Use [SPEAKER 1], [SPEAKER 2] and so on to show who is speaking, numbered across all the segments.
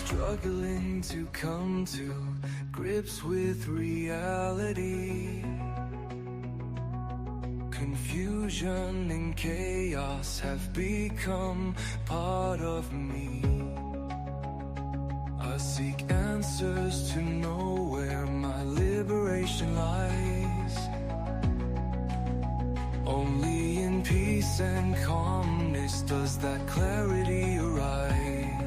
[SPEAKER 1] Struggling to come to grips with reality. Confusion and chaos have become part of me. I seek answers to know where my liberation lies. Only in peace and calmness does that clarity arise.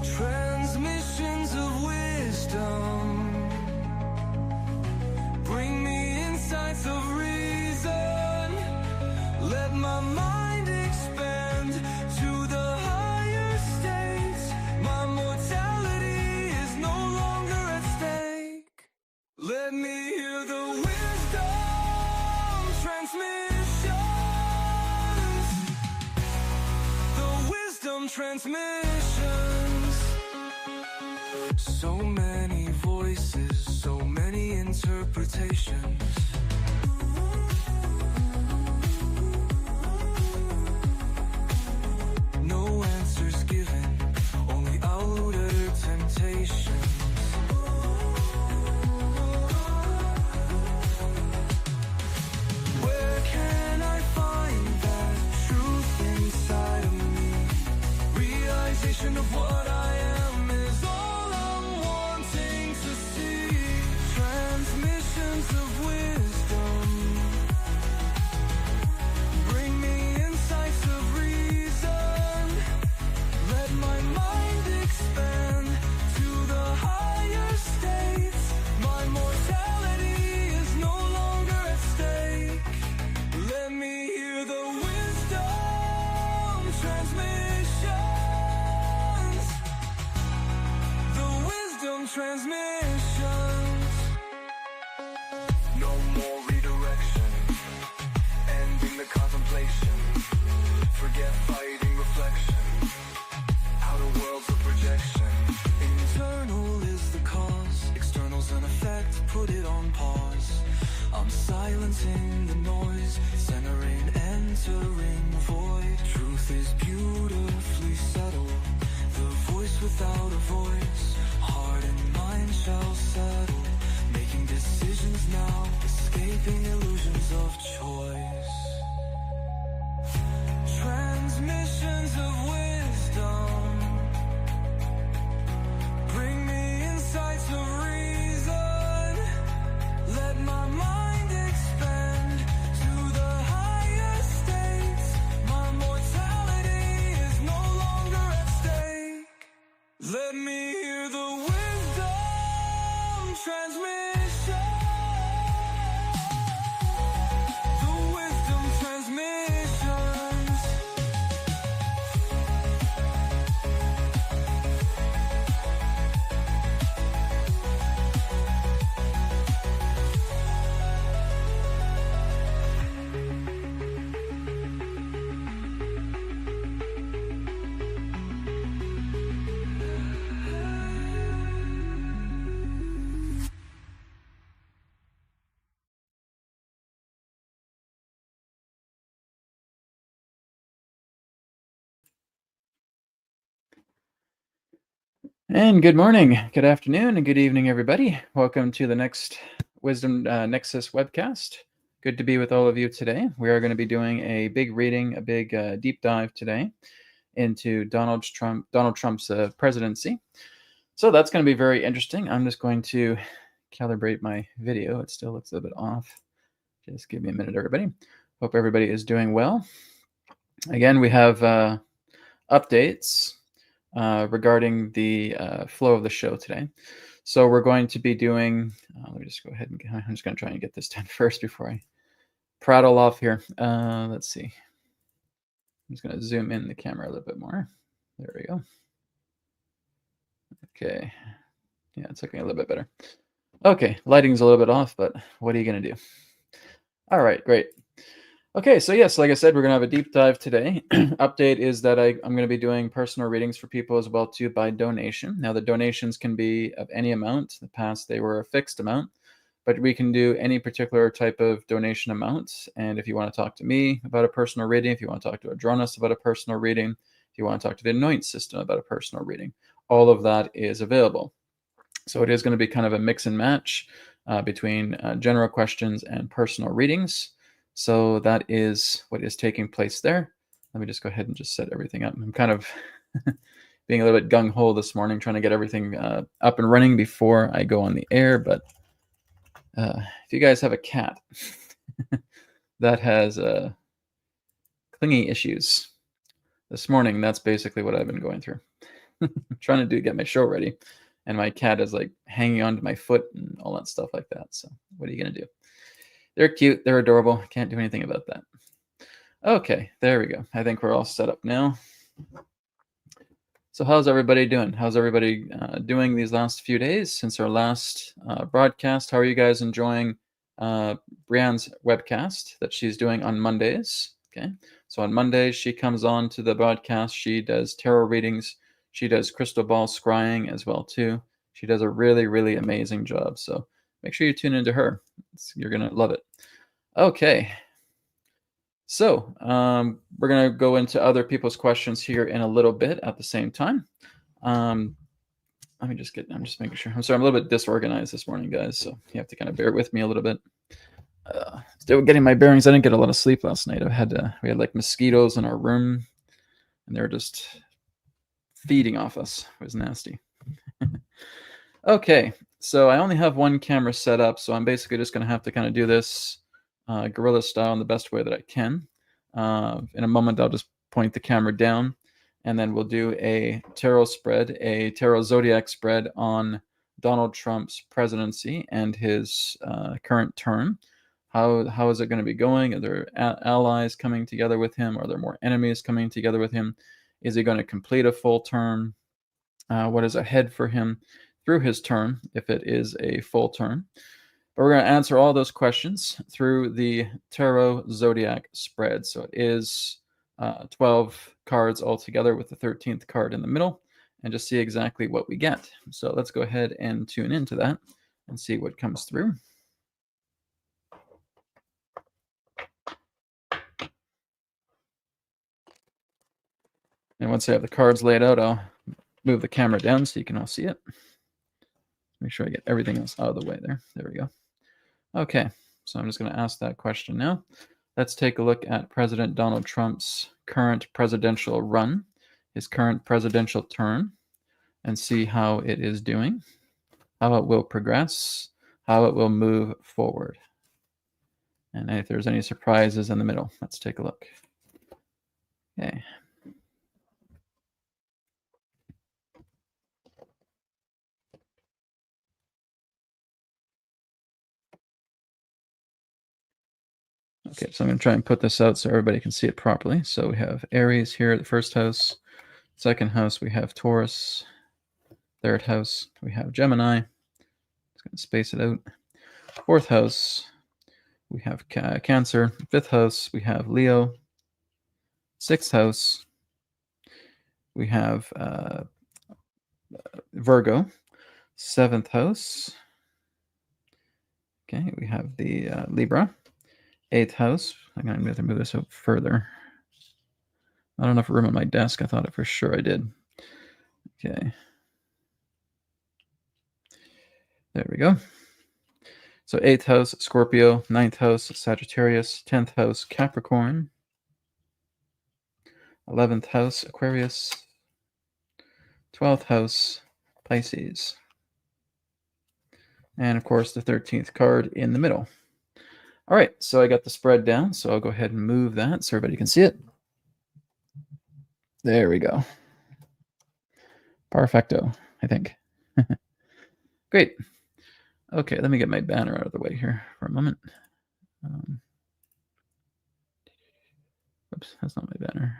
[SPEAKER 1] Transmissions of wisdom bring me insights of reason. Let my mind expand to the higher states. My mortality is no longer at stake. Let me hear the wisdom transmissions. The wisdom transmissions. So many voices, so many interpretations. No answers given, only outer temptations. Where can I find that truth inside of me? Realization of what I am is all I'm wanting to see. Transmissions of wisdom bring me insights of reason. Let my mind expand to the higher states. My mortality is no longer at stake. Let me hear the wisdom transmissions. The wisdom transmissions. No more redirection. Ending the contemplation. Forget fighting reflection. Outer world's a projection. Internal is the cause. External's an effect. Put it on pause. I'm silencing the noise. Centering, entering void. Truth is beautifully settled. The voice without a voice. Heart and mind shall settle. Making decisions now. Escaping illusions of choice. Transmissions of wisdom bring me insights of reason. Let my mind expand to the higher states. My mortality is no longer at stake. Let me hear the wisdom transmission. The wisdom transmissions.
[SPEAKER 2] And good morning, good afternoon, and good evening, everybody. Welcome to the next Wisdom Nexus webcast. Good to be with all of you today. We are going to be doing a big reading, a big deep dive today into Donald Trump's presidency. So that's going to be very interesting. I'm just going to calibrate my video. It still looks a little bit off. Just give me a minute, everybody. Hope everybody is doing well. Again, we have updates regarding the flow of the show today. So we're going to be doing, let me just go ahead and I'm just going to try and get this done first before I prattle off here. Let's see. I'm just going to zoom in the camera a little bit more. There we go. Okay. Yeah, it's looking a little bit better. Okay, lighting's a little bit off, but what are you going to do? All right, great. Okay, so yes, like I said, we're going to have a deep dive today. Update is that I'm going to be doing personal readings for people as well too by donation. Now the donations can be of any amount. In the past they were a fixed amount, but we can do any particular type of donation amount. And if you want to talk to me about a personal reading, if you want to talk to Adronis about a personal reading, if you want to talk to the ANOINT system about a personal reading, all of that is available. So it is going to be kind of a mix and match between general questions and personal readings. So that is what is taking place there. Let me just go ahead and just set everything up. I'm kind of being a little bit gung-ho this morning, trying to get everything up and running before I go on the air. But if you guys have a cat that has clingy issues this morning, that's basically what I've been going through. Trying to get my show ready, and my cat is like hanging onto my foot and all that stuff like that. So what are you gonna do? They're cute, they're adorable. Can't do anything about that. Okay, there we go. I think we're all set up now. So how's everybody doing? How's everybody doing these last few days since our last broadcast? How are you guys enjoying Brianne's webcast that she's doing on Mondays? Okay, so on Mondays she comes on to the broadcast. She does tarot readings. She does crystal ball scrying as well too. She does a really, really amazing job. So make sure you tune into her. You're gonna love it. Okay. So we're gonna go into other people's questions here in a little bit at the same time. Let me just I'm just making sure. I'm sorry, I'm a little bit disorganized this morning, guys. So you have to kind of bear with me a little bit. Still getting my bearings. I didn't get a lot of sleep last night. We had like mosquitoes in our room, and they're just feeding off us. It was nasty. Okay, so I only have one camera set up, so I'm basically just going to have to kind of do this guerrilla style in the best way that I can. In a moment, I'll just point the camera down, and then we'll do a tarot spread, a tarot zodiac spread on Donald Trump's presidency and his current term. How is it going to be going? Are there allies coming together with him? Are there more enemies coming together with him? Is he going to complete a full term? What is ahead for him through his term, if it is a full term? But we're going to answer all those questions through the Tarot Zodiac Spread. So it is 12 cards altogether with the 13th card in the middle, and just see exactly what we get. So let's go ahead and tune into that and see what comes through. And once I have the cards laid out, I'll move the camera down so you can all see it. Make sure I get everything else out of the way there. There we go. Okay, so I'm just going to ask that question now. Let's take a look at President Donald Trump's current presidential run, his current presidential term, and see how it is doing, how it will progress, how it will move forward. And if there's any surprises in the middle, let's take a look. Okay. Okay, so I'm going to try and put this out so everybody can see it properly. So we have Aries here, the first house. Second house, we have Taurus. Third house, we have Gemini. Just going to space it out. Fourth house, we have Cancer. Fifth house, we have Leo. Sixth house, we have Virgo. Seventh house, okay, we have the Libra. Eighth house, I'm going to have to move this out further. Not enough room on my desk. I thought it for sure I did. Okay. There we go. So 8th house, Scorpio. 9th house, Sagittarius. 10th house, Capricorn. 11th house, Aquarius. 12th house, Pisces. And of course, the 13th card in the middle. All right, so I got the spread down, so I'll go ahead and move that so everybody can see it. There we go. Perfecto, I think. Great. Okay, let me get my banner out of the way here for a moment. Oops, that's not my banner.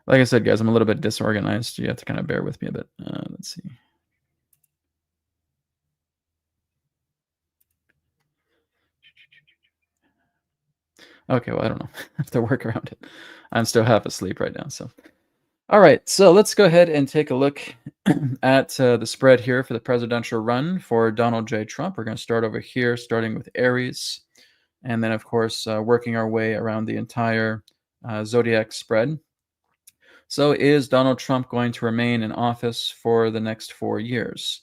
[SPEAKER 2] Like I said, guys, I'm a little bit disorganized. You have to kind of bear with me a bit. Let's see. Okay, well, I don't know. I have to work around it. I'm still half asleep right now, so. All right, so let's go ahead and take a look at the spread here for the presidential run for Donald J. Trump. We're going to start over here, starting with Aries, and then, of course, working our way around the entire zodiac spread. So is Donald Trump going to remain in office for the next 4 years?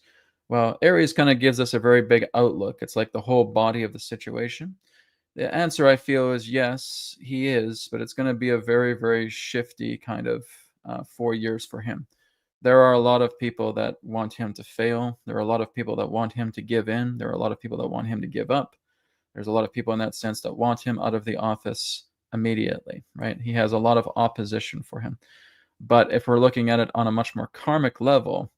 [SPEAKER 2] Well, Aries kind of gives us a very big outlook. It's like the whole body of the situation. The answer I feel is yes, he is, but it's going to be a very, very shifty kind of 4 years for him. There are a lot of people that want him to fail. There are a lot of people that want him to give in. There are a lot of people that want him to give up. There's a lot of people in that sense that want him out of the office immediately, right? He has a lot of opposition for him. But if we're looking at it on a much more karmic level,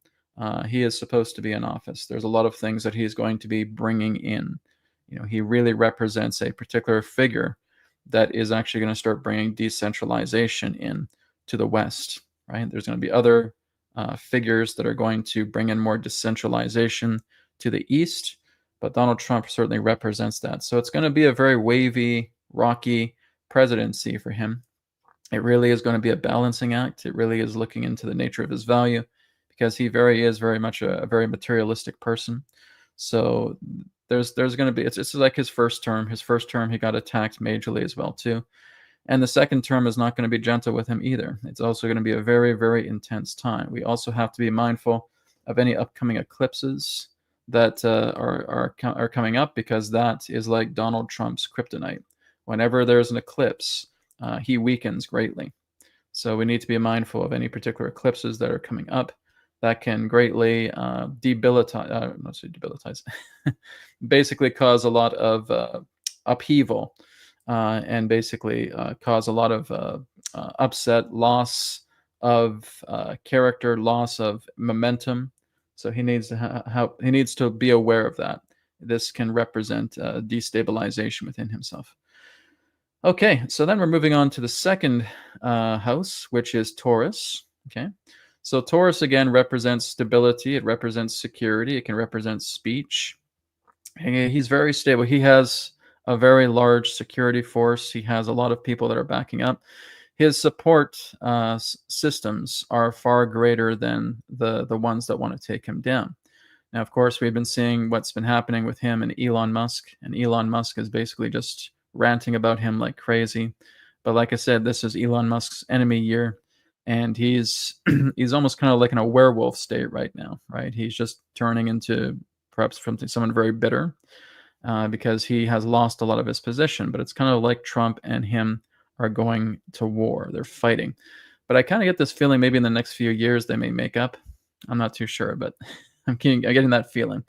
[SPEAKER 2] he is supposed to be in office. There's a lot of things that he's going to be bringing in. He really represents a particular figure that is actually going to start bringing decentralization in to the West, right? There's going to be other figures that are going to bring in more decentralization to the East, but Donald Trump certainly represents that. So it's going to be a very wavy, rocky presidency for him. It really is going to be a balancing act. It really is looking into the nature of his value, because he is very much a very materialistic person. So there's going to be, it's like his first term. His first term, he got attacked majorly as well too. And the second term is not going to be gentle with him either. It's also going to be a very, very intense time. We also have to be mindful of any upcoming eclipses that are coming up, because that is like Donald Trump's kryptonite. Whenever there's an eclipse, he weakens greatly. So we need to be mindful of any particular eclipses that are coming up that can greatly debilitate, basically cause a lot of upheaval, and basically cause a lot of upset, loss of character, loss of momentum. So he needs to be aware of that. This can represent destabilization within himself. Okay, so then we're moving on to the second house, which is Taurus. Okay, so Taurus again represents stability. It represents security. It can represent speech. He's very stable. He has a very large security force. He has a lot of people that are backing up. His support systems are far greater than the ones that want to take him down. Now, of course, we've been seeing what's been happening with him and Elon Musk, and Elon Musk is basically just ranting about him like crazy. But like I said, this is Elon Musk's enemy year, and he's he's almost kind of like in a werewolf state right now, right? He's just turning into perhaps someone very bitter, because he has lost a lot of his position. But it's kind of like Trump and him are going to war. They're fighting. But I kind of get this feeling maybe in the next few years they may make up. I'm not too sure, but I'm getting that feeling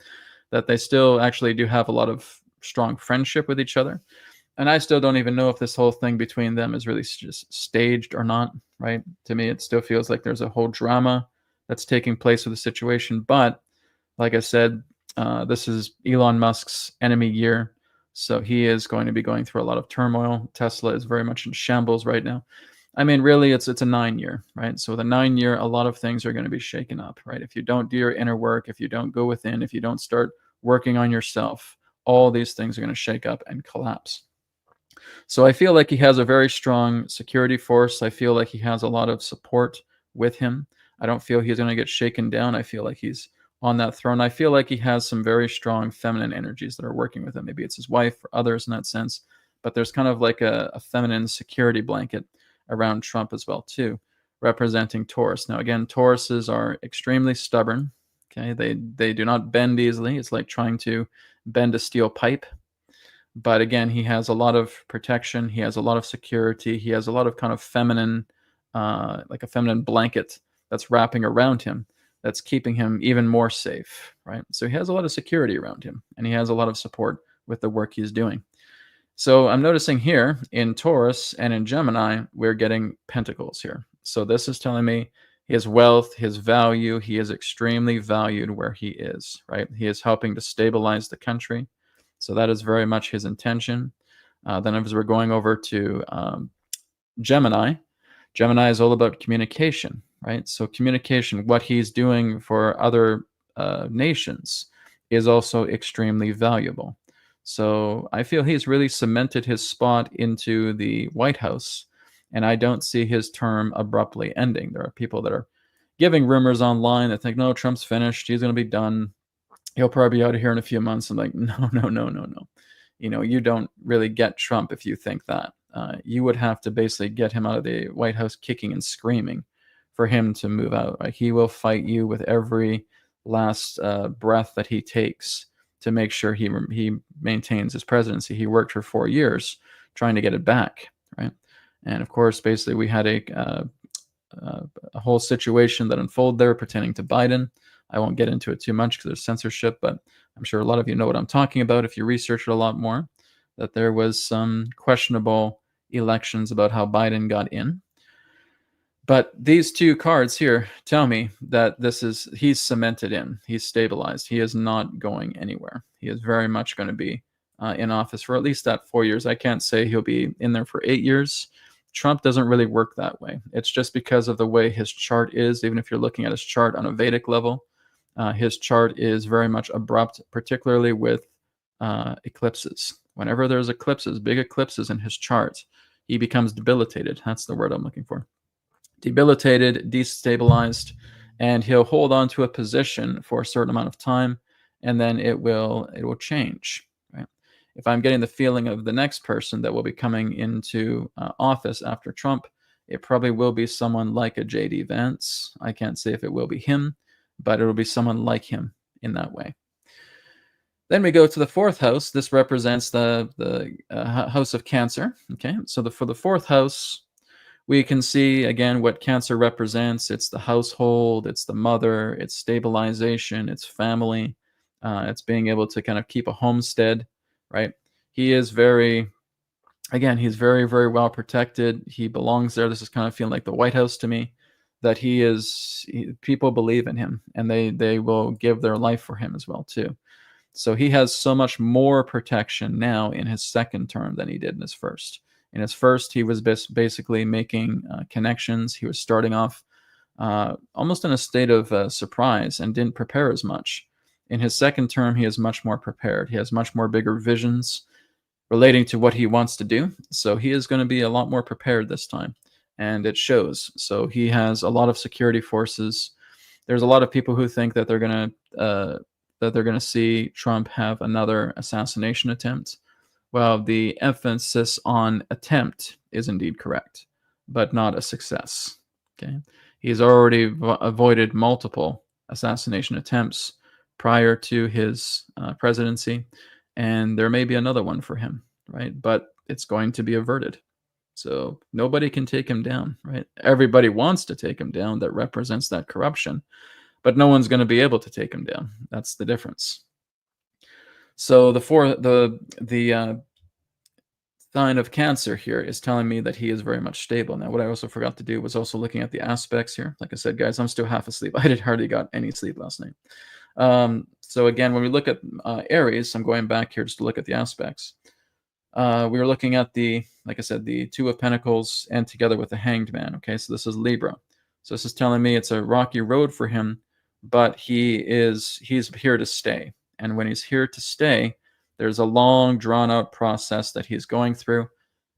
[SPEAKER 2] that they still actually do have a lot of strong friendship with each other. And I still don't even know if this whole thing between them is really just staged or not, right? To me, it still feels like there's a whole drama that's taking place with the situation. But like I said, this is Elon Musk's enemy year. So he is going to be going through a lot of turmoil. Tesla is very much in shambles right now. I mean, really, it's a 9-year, right? So the 9-year, a lot of things are going to be shaken up, right? If you don't do your inner work, if you don't go within, if you don't start working on yourself, all these things are going to shake up and collapse. So I feel like he has a very strong security force. I feel like he has a lot of support with him. I don't feel he's going to get shaken down. I feel like he's on that throne. I feel like he has some very strong feminine energies that are working with him. Maybe it's his wife or others in that sense. But there's kind of like a feminine security blanket around Trump as well, too, representing Taurus. Now, again, Tauruses are extremely stubborn. Okay, they do not bend easily. It's like trying to bend a steel pipe. But again, he has a lot of protection. He has a lot of security. He has a lot of kind of feminine, like a feminine blanket that's wrapping around him, that's keeping him even more safe, right? So he has a lot of security around him, and he has a lot of support with the work he's doing. So I'm noticing here in Taurus and in Gemini, we're getting pentacles here. So this is telling me his wealth, his value, he is extremely valued where he is, right? He is helping to stabilize the country. So that is very much his intention. Then as we're going over to Gemini, Gemini is all about communication, right? So communication, what he's doing for other nations is also extremely valuable. So I feel he's really cemented his spot into the White House, and I don't see his term abruptly ending. There are people that are giving rumors online that think, no, Trump's finished. He's going to be done. He'll probably be out of here in a few months. I'm like, no. You don't really get Trump if you think that. You would have to basically get him out of the White House kicking and screaming for him to move out. Right? He will fight you with every last breath that he takes to make sure he maintains his presidency. He worked for 4 years trying to get it back, right? And of course, basically, we had a whole situation that unfolded there pertaining to Biden. I won't get into it too much because there's censorship, but I'm sure a lot of you know what I'm talking about if you research it a lot more, that there was some questionable elections about how Biden got in. But these two cards here tell me that he's cemented in, he's stabilized, he is not going anywhere. He is very much going to be in office for at least that 4 years. I can't say he'll be in there for 8 years. Trump doesn't really work that way. It's just because of the way his chart is. Even if you're looking at his chart on a Vedic level, his chart is very much abrupt, particularly with eclipses. Whenever there's eclipses, big eclipses in his chart, he becomes debilitated. That's the word I'm looking for. Debilitated, destabilized, and he'll hold on to a position for a certain amount of time, and then it will change. Right? If I'm getting the feeling of the next person that will be coming into office after Trump, it probably will be someone like a J.D. Vance. I can't say if it will be him, but it will be someone like him in that way. Then we go to the fourth house. This represents the house of Cancer. Okay, so for the fourth house, we can see again what Cancer represents. It's the household, it's the mother, it's stabilization, it's family, it's being able to kind of keep a homestead, right? He is he's very, very well protected. He belongs there. This is kind of feeling like the White House to me, that people believe in him and they will give their life for him as well too. So he has so much more protection now in his second term than he did in his first. In his first, he was basically making connections. He was starting off almost in a state of surprise and didn't prepare as much. In his second term, he is much more prepared. He has much more bigger visions relating to what he wants to do. So he is going to be a lot more prepared this time, and it shows. So he has a lot of security forces. There's a lot of people who think that they're going to see Trump have another assassination attempt. Well, the emphasis on attempt is indeed correct, but not a success. Okay, he's already avoided multiple assassination attempts prior to his presidency, and there may be another one for him, right? But it's going to be averted. So nobody can take him down, right? Everybody wants to take him down that represents that corruption, but no one's going to be able to take him down. That's the difference. So the sign of Cancer here is telling me that he is very much stable. Now, what I also forgot to do was also looking at the aspects here. Like I said, guys, I'm still half asleep. I hardly got any sleep last night. So again, when we look at Aries, I'm going back here just to look at the aspects. We were looking at like I said, the Two of Pentacles and together with the Hanged Man. Okay, so this is Libra. So this is telling me it's a rocky road for him, but he's here to stay. And when he's here to stay, there's a long, drawn-out process that he's going through,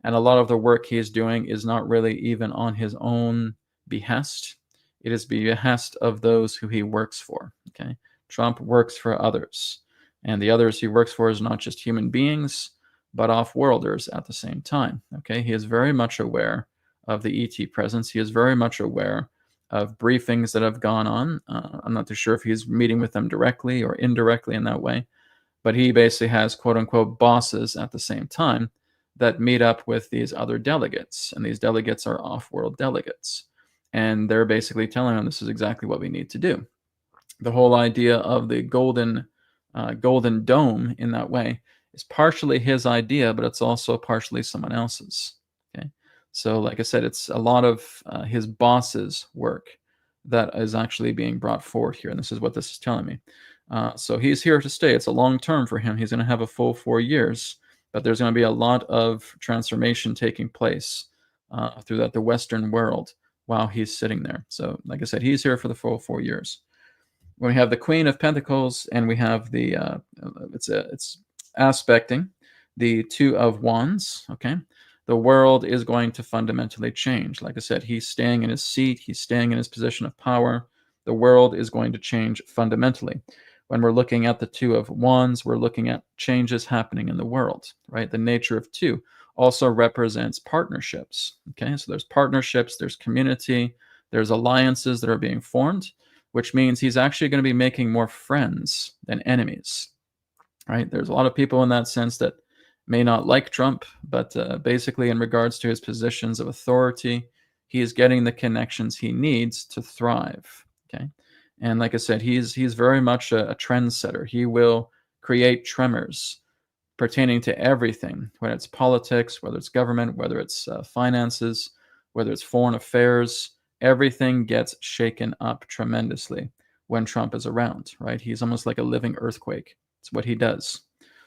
[SPEAKER 2] and a lot of the work he's doing is not really even on his own behest. It is behest of those who he works for. Okay, Trump works for others, and the others he works for is not just human beings, but off-worlders at the same time. Okay, he is very much aware of the ET presence. He is very much aware of briefings that have gone on. I'm not too sure if he's meeting with them directly or indirectly in that way, but he basically has quote-unquote bosses at the same time that meet up with these other delegates, and these delegates are off-world delegates, and they're basically telling him this is exactly what we need to do. The whole idea of the golden dome in that way is partially his idea, but it's also partially someone else's. Okay, so like I said, it's a lot of his boss's work that is actually being brought forward here, and this is what this is telling me. So he's here to stay. It's a long term for him. He's going to have a full 4 years, but there's going to be a lot of transformation taking place throughout the Western world while he's sitting there. So like I said, he's here for the full 4 years. When we have the Queen of Pentacles and we have the it's aspecting the Two of Wands. Okay, the world is going to fundamentally change. Like I said, he's staying in his seat. He's staying in his position of power. The world is going to change fundamentally. When we're looking at the Two of Wands, we're looking at changes happening in the world, right? The nature of two also represents partnerships. Okay, so there's partnerships, there's community, There's alliances that are being formed, which means he's actually going to be making more friends than enemies, right? There's a lot of people in that sense that may not like Trump, but basically in regards to his positions of authority, he is getting the connections he needs to thrive, okay? And like I said, he's very much a trendsetter. He will create tremors pertaining to everything, whether it's politics, whether it's government, whether it's finances, whether it's foreign affairs. Everything gets shaken up tremendously when Trump is around, right? He's almost like a living earthquake. It's what he does.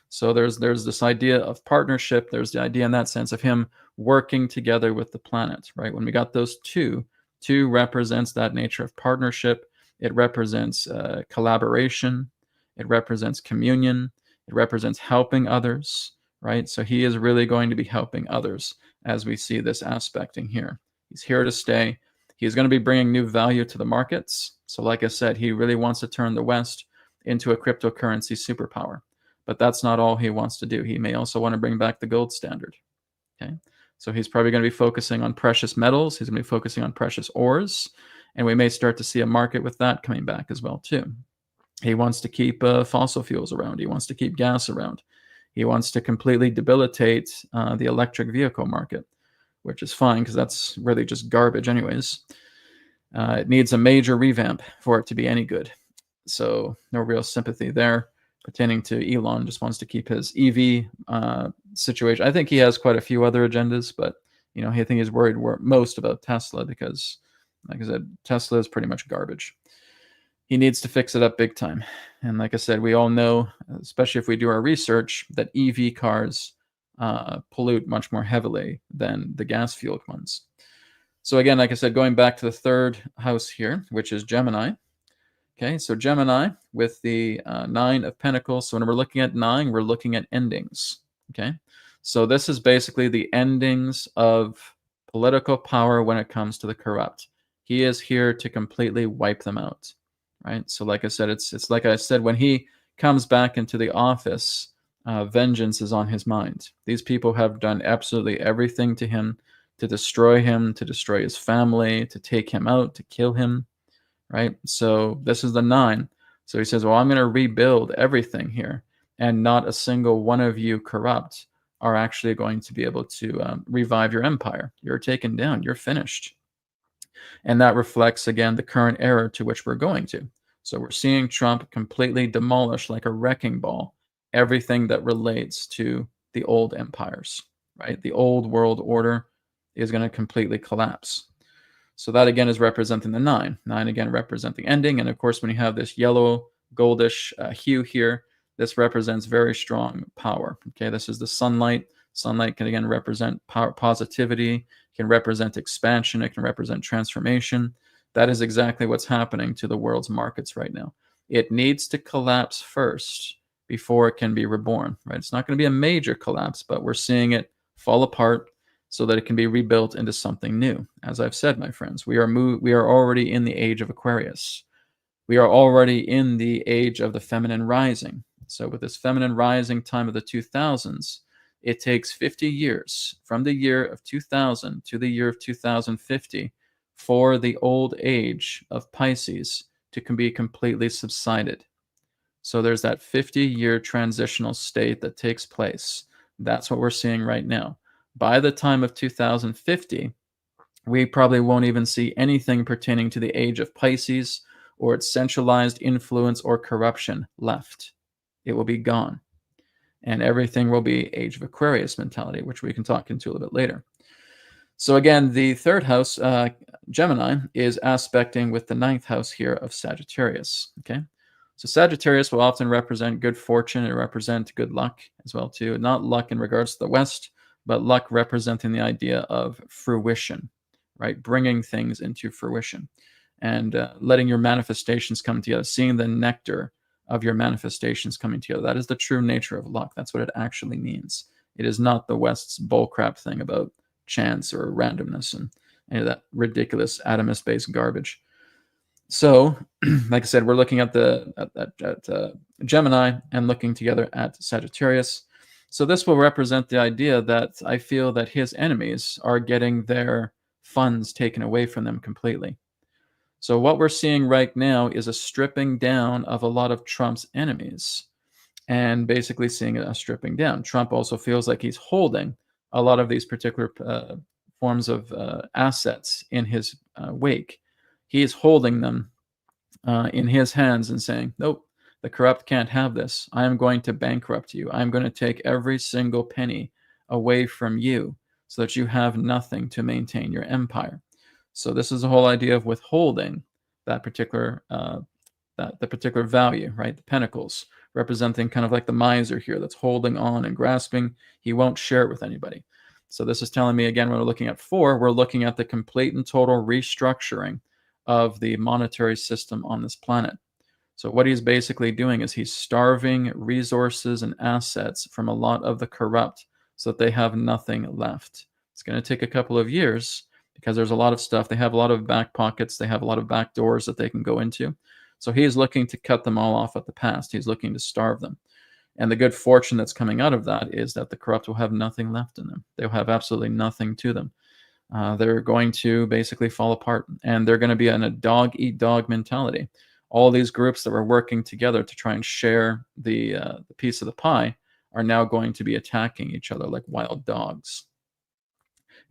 [SPEAKER 2] So there's this idea of partnership. There's the idea in that sense of him working together with the planet, right? When we got those two represents that nature of partnership. It represents collaboration. It represents communion. It represents helping others, right? So he is really going to be helping others as we see this aspecting here. He's here to stay. He's going to be bringing new value to the markets. So like I said, he really wants to turn the West into a cryptocurrency superpower. But that's not all he wants to do. He may also want to bring back the gold standard. Okay, so he's probably going to be focusing on precious metals. He's going to be focusing on precious ores, and we may start to see a market with that coming back as well too. He wants to keep fossil fuels around. He wants to keep gas around. He wants to completely debilitate the electric vehicle market, which is fine because that's really just garbage anyways. It needs a major revamp for it to be any good. So no real sympathy there pertaining to Elon. Just wants to keep his EV situation. I think he has quite a few other agendas, but I think he's worried most about Tesla because, like I said, Tesla is pretty much garbage. He needs to fix it up big time. And like I said, we all know, especially if we do our research, that EV cars pollute much more heavily than the gas-fueled ones. So again, like I said, going back to the third house here, which is Gemini. Okay, so Gemini with the 9 of Pentacles. So when we're looking at 9, we're looking at endings. Okay, so this is basically the endings of political power when it comes to the corrupt. He is here to completely wipe them out, right? So like I said, it's like I said, when he comes back into the office, vengeance is on his mind. These people have done absolutely everything to him to destroy his family, to take him out, to kill him. Right? So this is the 9. So he says, well, I'm going to rebuild everything here. And not a single one of you corrupt are actually going to be able to revive your empire. You're taken down. You're finished. And that reflects, again, the current era to which we're going to. So we're seeing Trump completely demolish, like a wrecking ball, everything that relates to the old empires. Right? The old world order is going to completely collapse. So that again is representing the 9. 9 again representing ending. And of course, when you have this yellow goldish hue here, this represents very strong power. Okay, this is the sunlight. Sunlight can again represent power, positivity, can represent expansion, it can represent transformation. That is exactly what's happening to the world's markets right now. It needs to collapse first before it can be reborn. Right? It's not going to be a major collapse, but we're seeing it fall apart, so that it can be rebuilt into something new. As I've said, my friends, we are already in the age of Aquarius. We are already in the age of the feminine rising. So with this feminine rising time of the 2000s, it takes 50 years from the year of 2000 to the year of 2050 for the old age of Pisces to be completely subsided. So there's that 50-year transitional state that takes place. That's what we're seeing right now. By the time of 2050, we probably won't even see anything pertaining to the age of Pisces or its centralized influence or corruption left. It will be gone. And everything will be age of Aquarius mentality, which we can talk into a little bit later. So again, the third house, Gemini, is aspecting with the 9th house here of Sagittarius. Okay, so Sagittarius will often represent good fortune and represent good luck as well too. Not luck in regards to the West, but luck representing the idea of fruition, right? Bringing things into fruition and letting your manifestations come together, seeing the nectar of your manifestations coming together. That is the true nature of luck. That's what it actually means. It is not the West's bullcrap thing about chance or randomness and any of that ridiculous atomist-based garbage. So, like I said, we're looking at Gemini and looking together at Sagittarius. So this will represent the idea that I feel that his enemies are getting their funds taken away from them completely. So what we're seeing right now is a stripping down of a lot of Trump's enemies, and basically seeing a stripping down. Trump also feels like he's holding a lot of these particular forms of assets in his wake. He is holding them in his hands and saying, nope, the corrupt can't have this. I am going to bankrupt you. I'm going to take every single penny away from you so that you have nothing to maintain your empire. So this is the whole idea of withholding that particular the particular value, right? The pentacles representing kind of like the miser here that's holding on and grasping. He won't share it with anybody. So this is telling me, again, when we're looking at 4, we're looking at the complete and total restructuring of the monetary system on this planet. So what he's basically doing is he's starving resources and assets from a lot of the corrupt so that they have nothing left. It's going to take a couple of years because there's a lot of stuff. They have a lot of back pockets. They have a lot of back doors that they can go into. So he's looking to cut them all off at the past. He's looking to starve them. And the good fortune that's coming out of that is that the corrupt will have nothing left in them. They'll have absolutely nothing to them. They're going to basically fall apart, and they're going to be in a dog-eat-dog mentality. All these groups that were working together to try and share the piece of the pie are now going to be attacking each other like wild dogs.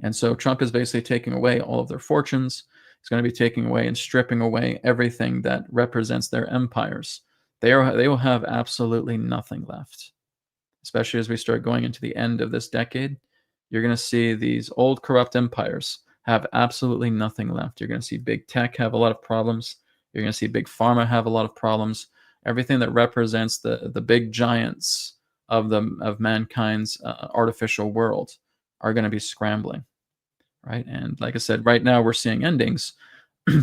[SPEAKER 2] And so Trump is basically taking away all of their fortunes. He's going to be taking away and stripping away everything that represents their empires. They will have absolutely nothing left, especially as we start going into the end of this decade. You're going to see these old corrupt empires have absolutely nothing left. You're going to see big tech have a lot of problems. You're going to see big pharma have a lot of problems. Everything that represents the big giants of mankind's artificial world are going to be scrambling, right? And like I said, right now we're seeing endings,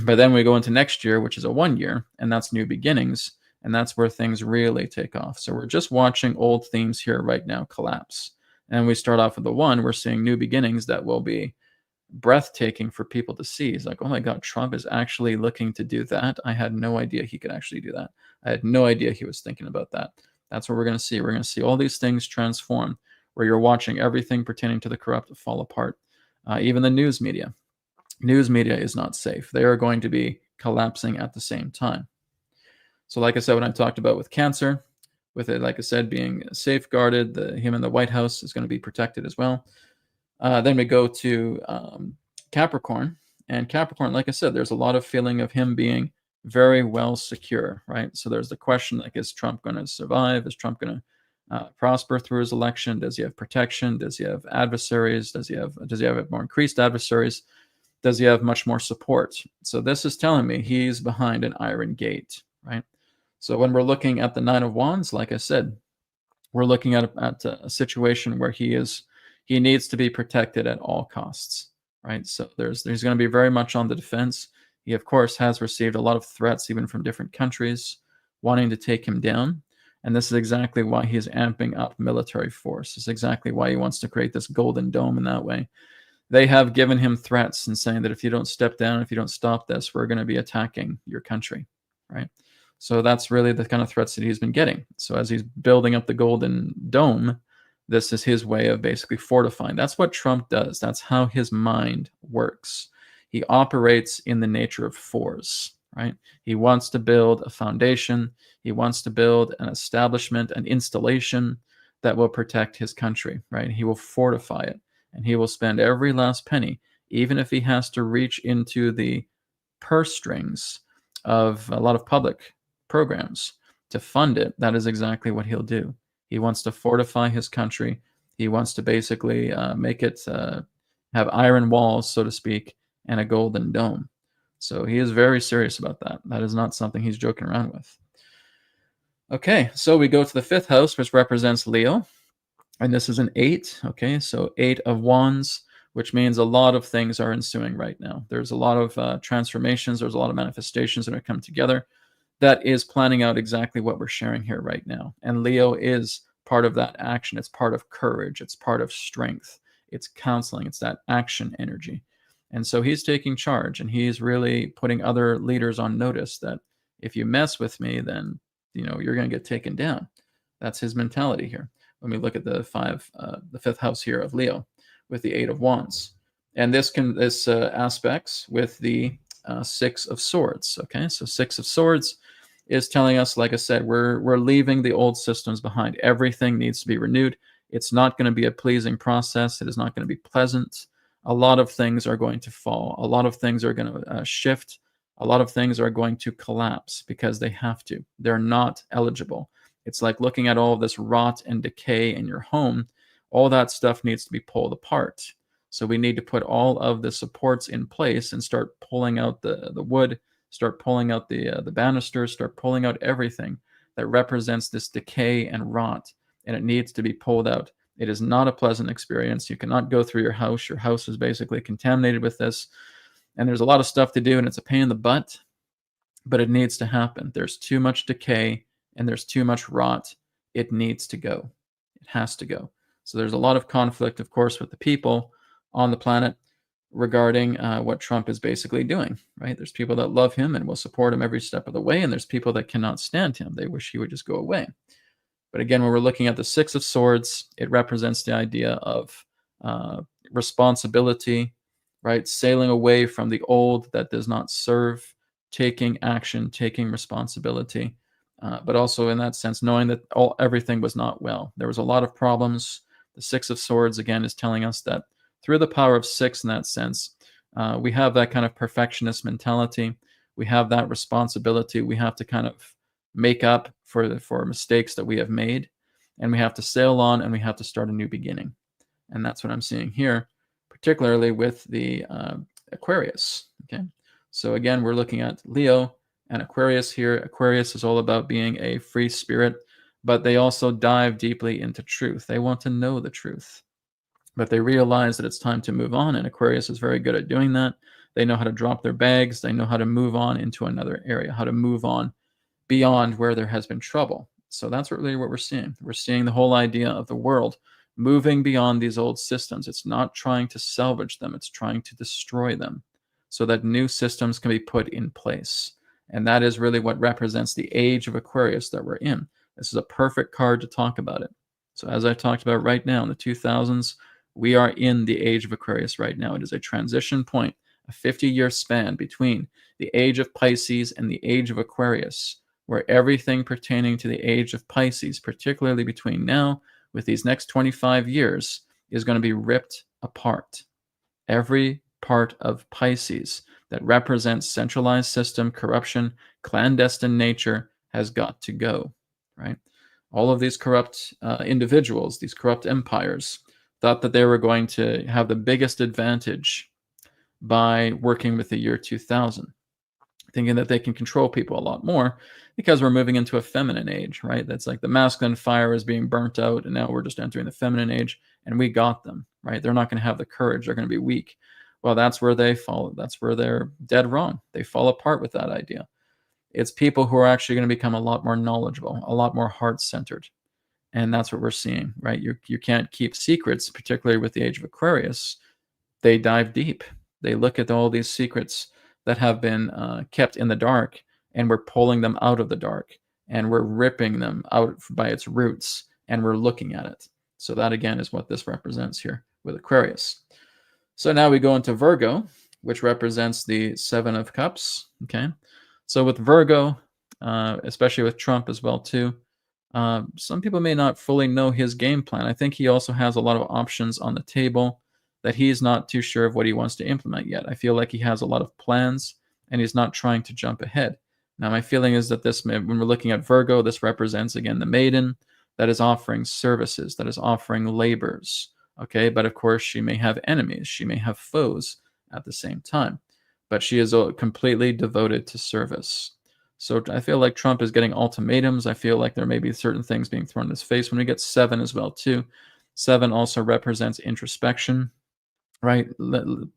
[SPEAKER 2] but then we go into next year, which is a 1 year, and that's new beginnings, and that's where things really take off. So we're just watching old themes here right now collapse. And we start off with the 1, we're seeing new beginnings that will be breathtaking for people to see. It's like, oh my God, Trump is actually looking to do that. I had no idea he could actually do that. I had no idea he was thinking about that. That's what we're going to see. We're going to see all these things transform, where you're watching everything pertaining to the corrupt fall apart. Even the news media. News media is not safe. They are going to be collapsing at the same time. So like I said, when I talked about with Cancer, with it, like I said, being safeguarded, him in the White House is going to be protected as well. Then we go to Capricorn. And Capricorn, like I said, there's a lot of feeling of him being very well secure, right? So there's the question, like, is Trump going to survive? Is Trump going to prosper through his election? Does he have protection? Does he have adversaries? Does he have more increased adversaries? Does he have much more support? So this is telling me he's behind an iron gate, right? So when we're looking at the 9 of Wands, like I said, we're looking at a situation where he needs to be protected at all costs, right? So there's going to be very much on the defense. He, of course, has received a lot of threats, even from different countries, wanting to take him down. And this is exactly why he's amping up military force. This is exactly why he wants to create this golden dome in that way. They have given him threats and saying that if you don't step down, if you don't stop this, we're going to be attacking your country, right? So that's really the kind of threats that he's been getting. So as he's building up the golden dome, this is his way of basically fortifying. That's what Trump does. That's how his mind works. He operates in the nature of force, right? He wants to build a foundation. He wants to build an establishment, an installation that will protect his country, right? He will fortify it, and he will spend every last penny, even if he has to reach into the purse strings of a lot of public programs to fund it. That is exactly what he'll do. He wants to fortify his country. He wants to basically make it have iron walls, so to speak, and a golden dome. So he is very serious about that. That is not something he's joking around with. Okay, so we go to the 5th house, which represents Leo. And this is an 8. Okay, so 8 of Wands, which means a lot of things are ensuing right now. There's a lot of transformations. There's a lot of manifestations that are coming together. That is planning out exactly what we're sharing here right now. And Leo is part of that action. It's part of courage. It's part of strength. It's counseling. It's that action energy. And so he's taking charge, and he's really putting other leaders on notice that if you mess with me, then you're going to get taken down. That's his mentality here. When we look at the 5th house here of Leo with the 8 of Wands. And this aspects with the Six of Swords. Okay, so Six of Swords is telling us, like I said, we're leaving the old systems behind. Everything needs to be renewed. It's not going to be a pleasing process. It is not going to be pleasant. A lot of things are going to fall. A lot of things are going to shift. A lot of things are going to collapse because they have to. They're not eligible. It's like looking at all of this rot and decay in your home. All that stuff needs to be pulled apart. So we need to put all of the supports in place and start pulling out the wood, start pulling out the banisters, start pulling out everything that represents this decay and rot, and it needs to be pulled out. It is not a pleasant experience. You cannot go through your house. Your house is basically contaminated with this, and there's a lot of stuff to do, and it's a pain in the butt, but it needs to happen. There's too much decay, and there's too much rot. It needs to go. It has to go. So there's a lot of conflict, of course, with the people on the planet regarding what Trump is basically doing, right? There's people that love him and will support him every step of the way, and there's people that cannot stand him. They wish he would just go away. But again, when we're looking at the Six of Swords, it represents the idea of responsibility, right? Sailing away from the old that does not serve, taking action, taking responsibility, but also in that sense, knowing that everything was not well. There was a lot of problems. The Six of Swords, again, is telling us that through the power of six in that sense, we have that kind of perfectionist mentality. We have that responsibility. We have to kind of make up for mistakes that we have made, and we have to sail on, and we have to start a new beginning. And that's what I'm seeing here, particularly with the Aquarius. Okay, so again, we're looking at Leo and Aquarius here. Aquarius is all about being a free spirit, but they also dive deeply into truth. They want to know the truth, but they realize that it's time to move on, and Aquarius is very good at doing that. They know how to drop their bags. They know how to move on into another area, how to move on beyond where there has been trouble. So that's really what we're seeing. We're seeing the whole idea of the world moving beyond these old systems. It's not trying to salvage them. It's trying to destroy them so that new systems can be put in place. And that is really what represents the age of Aquarius that we're in. This is a perfect card to talk about it. So as I talked about right now in the 2000s, we are in the age of Aquarius right now. It is a transition point, a 50-year span between the age of Pisces and the age of Aquarius, where everything pertaining to the age of Pisces, particularly between now with these next 25 years, is going to be ripped apart. Every part of Pisces that represents centralized system, corruption, clandestine nature has got to go, right? All of these corrupt individuals, these corrupt empires, thought that they were going to have the biggest advantage by working with the year 2000, thinking that they can control people a lot more because we're moving into a feminine age, right? That's like the masculine fire is being burnt out, and now we're just entering the feminine age, and we got them, right? They're not going to have the courage. They're going to be weak. Well, that's where they fall. That's where they're dead wrong. They fall apart with that idea. It's people who are actually going to become a lot more knowledgeable, a lot more heart-centered. And that's what we're seeing, right? You can't keep secrets, particularly with the age of Aquarius. They dive deep. They look at all these secrets that have been kept in the dark, and we're pulling them out of the dark, and we're ripping them out by its roots, and we're looking at it. So that, again, is what this represents here with Aquarius. So now we go into Virgo, which represents the Seven of Cups, okay? So with Virgo, especially with Trump as well, too, some people may not fully know his game plan. I think he also has a lot of options on the table that he's not too sure of what he wants to implement yet. I feel like he has a lot of plans, and he's not trying to jump ahead. Now, my feeling is that when we're looking at Virgo, this represents, again, the maiden that is offering services, that is offering labors, okay? But of course, she may have enemies. She may have foes at the same time. But she is completely devoted to service. So I feel like Trump is getting ultimatums. I feel like there may be certain things being thrown in his face. When we get 7 as well, too, 7 also represents introspection, right?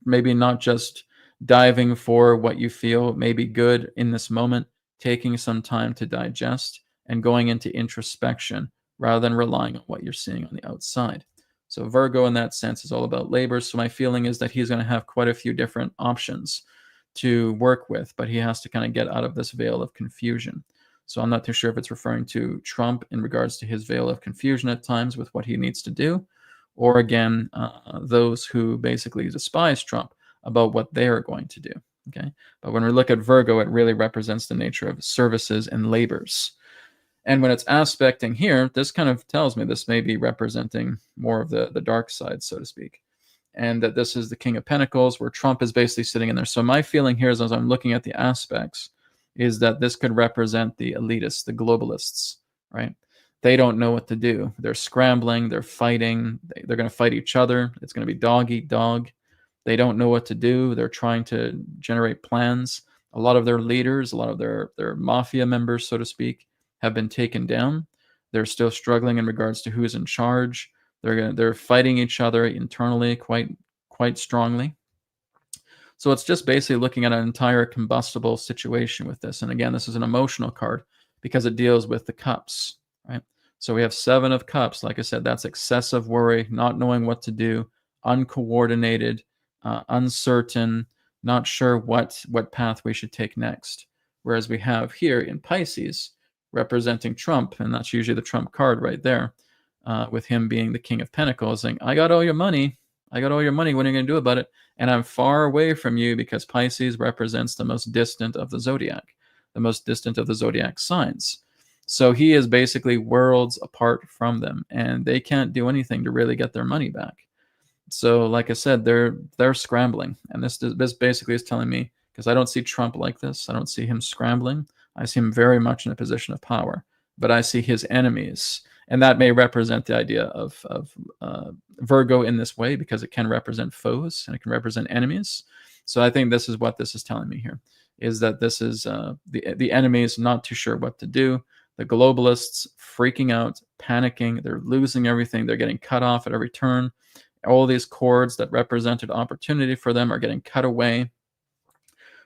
[SPEAKER 2] Maybe not just diving for what you feel may be good in this moment, taking some time to digest and going into introspection rather than relying on what you're seeing on the outside. So Virgo in that sense is all about labor. So my feeling is that he's going to have quite a few different options to work with, but he has to kind of get out of this veil of confusion. So I'm not too sure if it's referring to Trump in regards to his veil of confusion at times with what he needs to do, or again, those who basically despise Trump about what they are going to do. Okay, but when we look at Virgo, it really represents the nature of services and labors. And when it's aspecting here, this kind of tells me this may be representing more of the dark side, so to speak. And that this is the King of Pentacles, where Trump is basically sitting in there. So my feeling here is, as I'm looking at the aspects, is that this could represent the elitists, the globalists, right? They don't know what to do. They're scrambling, they're fighting, they're going to fight each other. It's going to be dog eat dog. They don't know what to do. They're trying to generate plans. A lot of their leaders, a lot of their mafia members, so to speak, have been taken down. They're still struggling in regards to who's in charge. They're fighting each other internally quite strongly. So it's just basically looking at an entire combustible situation with this. And again, this is an emotional card because it deals with the cups, right? So we have 7 of cups. Like I said, that's excessive worry, not knowing what to do, uncoordinated, uncertain, not sure what path we should take next. Whereas we have here in Pisces, representing Trump, and that's usually the Trump card right there, with him being the King of Pentacles, saying, I got all your money. I got all your money. What are you going to do about it? And I'm far away from you, because Pisces represents the most distant of the zodiac, the most distant of the zodiac signs. So he is basically worlds apart from them, and they can't do anything to really get their money back. So like I said, they're scrambling. And this basically is telling me, because I don't see Trump like this. I don't see him scrambling. I see him very much in a position of power, but I see his enemies. And that may represent the idea of Virgo in this way, because it can represent foes and it can represent enemies. So I think this is what this is telling me here, is that this is the enemies not too sure what to do. The globalists freaking out, panicking, they're losing everything. They're getting cut off at every turn. All these cords that represented opportunity for them are getting cut away.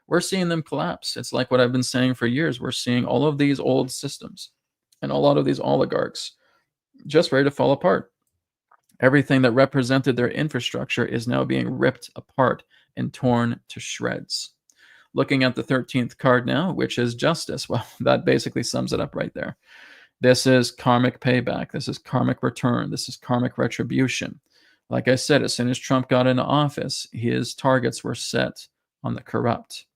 [SPEAKER 2] We're seeing them collapse. It's like what I've been saying for years. We're seeing all of these old systems and a lot of these oligarchs just ready to fall apart. Everything that represented their infrastructure is now being ripped apart and torn to shreds. Looking at the 13th card now, which is justice. Well, that basically sums it up right there. This is karmic payback. This is karmic return. This is karmic retribution. Like I said, as soon as Trump got into office, his targets were set on the corrupt,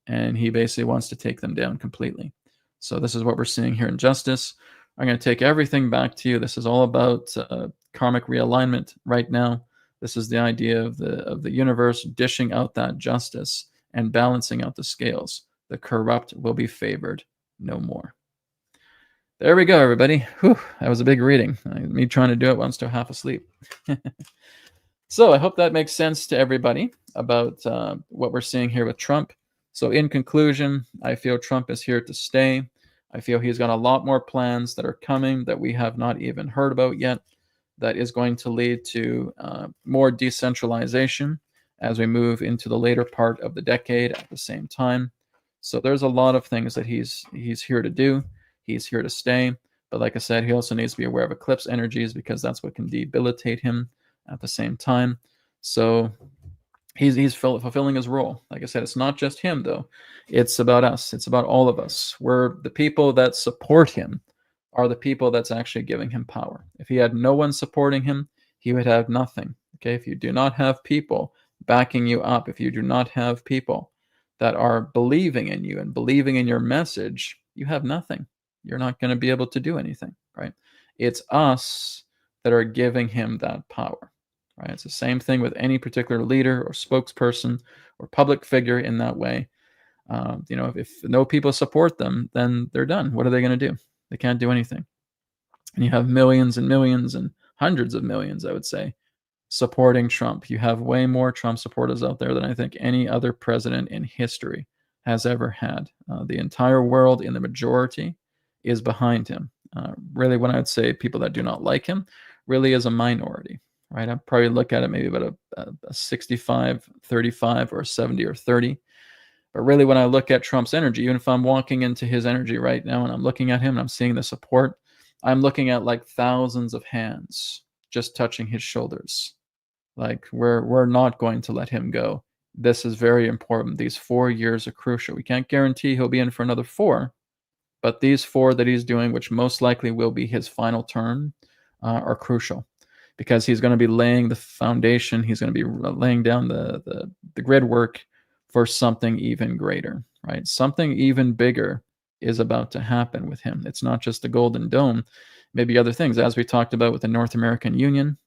[SPEAKER 2] and he basically wants to take them down completely. So this is what we're seeing here in justice. I'm going to take everything back to you. This is all about karmic realignment right now. This is the idea of the universe dishing out that justice and balancing out the scales. The corrupt will be favored no more. There we go, everybody. Whew, that was a big reading. Me trying to do it while I'm still half asleep. So I hope that makes sense to everybody about what we're seeing here with Trump. So in conclusion, I feel Trump is here to stay. I feel he's got a lot more plans that are coming that we have not even heard about yet, that is going to lead to more decentralization as we move into the later part of the decade at the same time. So there's a lot of things that he's here to do. He's here to stay. But like I said, he also needs to be aware of eclipse energies, because that's what can debilitate him at the same time. So he's fulfilling his role. Like I said, it's not just him, though. It's about us. It's about all of us. We're the people that support him are the people that's actually giving him power. If he had no one supporting him, he would have nothing. Okay, if you do not have people backing you up, if you do not have people that are believing in you and believing in your message, you have nothing. You're not going to be able to do anything, right? It's us that are giving him that power, right? It's the same thing with any particular leader or spokesperson or public figure in that way. If no people support them, then they're done. What are they going to do? They can't do anything. And you have millions and millions and hundreds of millions, I would say, supporting Trump. You have way more Trump supporters out there than I think any other president in history has ever had. The entire world, in the majority, is behind him. Really, when I would say people that do not like him, really is a minority, right? I'd probably look at it maybe about a 65, 35, or 70 or 30. But really, when I look at Trump's energy, even if I'm walking into his energy right now and I'm looking at him and I'm seeing the support, I'm looking at like thousands of hands just touching his shoulders. Like, we're not going to let him go. This is very important. These 4 years are crucial. We can't guarantee he'll be in for another 4, but these 4 that he's doing, which most likely will be his final term, are crucial, because he's going to be laying the foundation. He's going to be laying down the grid work for something even greater, right? Something even bigger is about to happen with him. It's not just the Golden Dome, maybe other things, as we talked about with the North American Union.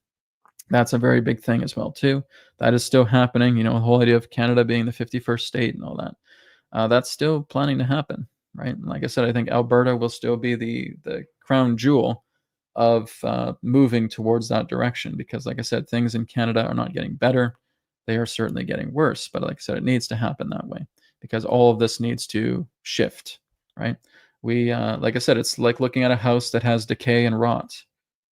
[SPEAKER 2] That's a very big thing as well too. That is still happening. The whole idea of Canada being the 51st state and all that. That's still planning to happen, right? And like I said, I think Alberta will still be the crown jewel of moving towards that direction, because, like I said, things in Canada are not getting better. They are certainly getting worse. But like I said, it needs to happen that way, because all of this needs to shift, right? We, like I said, it's like looking at a house that has decay and rot,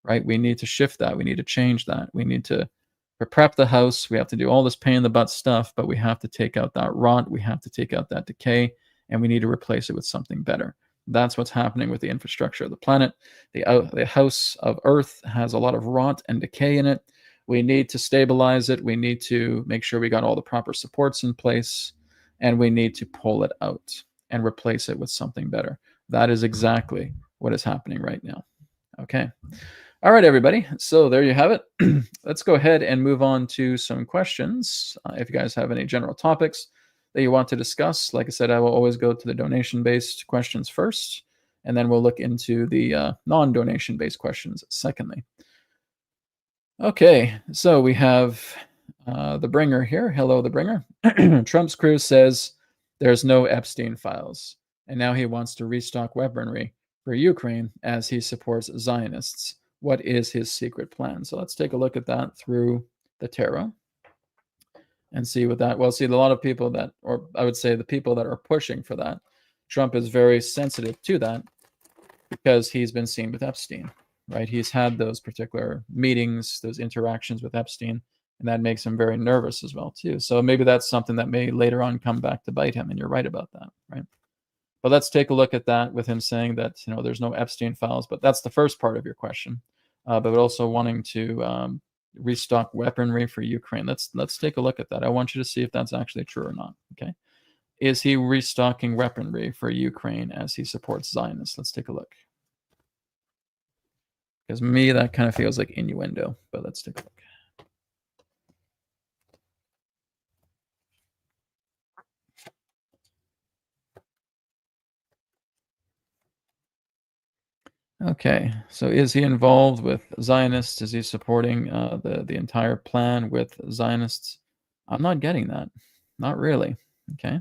[SPEAKER 2] right? We need to shift that. We need to change that. We need to prep the house. We have to do all this pain in the butt stuff, but we have to take out that rot. We have to take out that decay, and we need to replace it with something better. That's what's happening with the infrastructure of the planet. The house of Earth has a lot of rot and decay in it. We need to stabilize it. We need to make sure we got all the proper supports in place, and we need to pull it out and replace it with something better. That is exactly what is happening right now. Okay. All right, everybody. So there you have it. Let's go ahead and move on to some questions. If you guys have any general topics that you want to discuss, like I said, I will always go to the donation-based questions first, and then we'll look into the non-donation-based questions secondly. Okay, so we have the bringer here. Hello, the bringer. Trump's crew says there's no Epstein files, and now he wants to restock weaponry for Ukraine as he supports Zionists. What is his secret plan? So let's take a look at that through the tarot and see what that, well, see, a lot of people that, or I would say the people that are pushing for that, Trump is very sensitive to that because he's been seen with Epstein, right? He's had those particular meetings, those interactions with Epstein, and that makes him very nervous as well too. So maybe that's something that may later on come back to bite him, and you're right about that, right? But let's take a look at that with him saying that, there's no Epstein files. But that's the first part of your question. But also wanting to restock weaponry for Ukraine. Let's take a look at that. I want you to see if that's actually true or not. Okay. Is he restocking weaponry for Ukraine as he supports Zionists? Let's take a look. Because me, that kind of feels like innuendo. But let's take a look. Okay, so is he involved with Zionists? Is he supporting the entire plan with Zionists? I'm not getting that. Not really. Okay.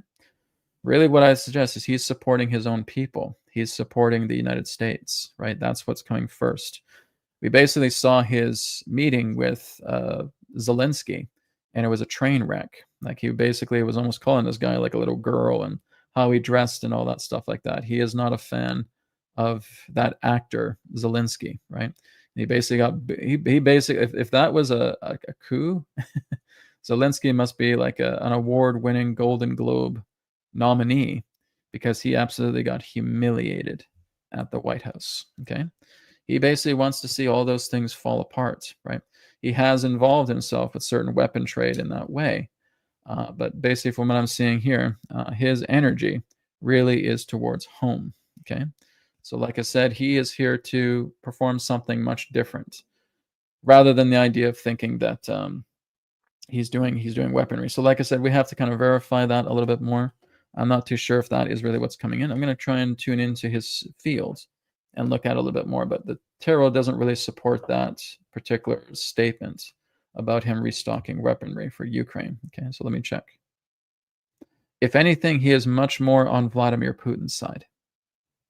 [SPEAKER 2] Really, what I suggest is he's supporting his own people. He's supporting the United States, right? That's what's coming first. We basically saw his meeting with Zelensky, and it was a train wreck. Like, he basically was almost calling this guy like a little girl, and how he dressed and all that stuff like that. He is not a fan of that actor Zelensky, right? He basically got he basically, if that was a coup, Zelensky must be like an award-winning Golden Globe nominee, because he absolutely got humiliated at the White House. Okay, he basically wants to see all those things fall apart, right? He has involved himself with certain weapon trade in that way, but basically, from what I'm seeing here, his energy really is towards home. Okay. So like I said, he is here to perform something much different, rather than the idea of thinking that he's doing weaponry. So like I said, we have to kind of verify that a little bit more. I'm not too sure if that is really what's coming in. I'm going to try and tune into his field and look at it a little bit more, but the tarot doesn't really support that particular statement about him restocking weaponry for Ukraine. Okay, so let me check. If anything, he is much more on Vladimir Putin's side.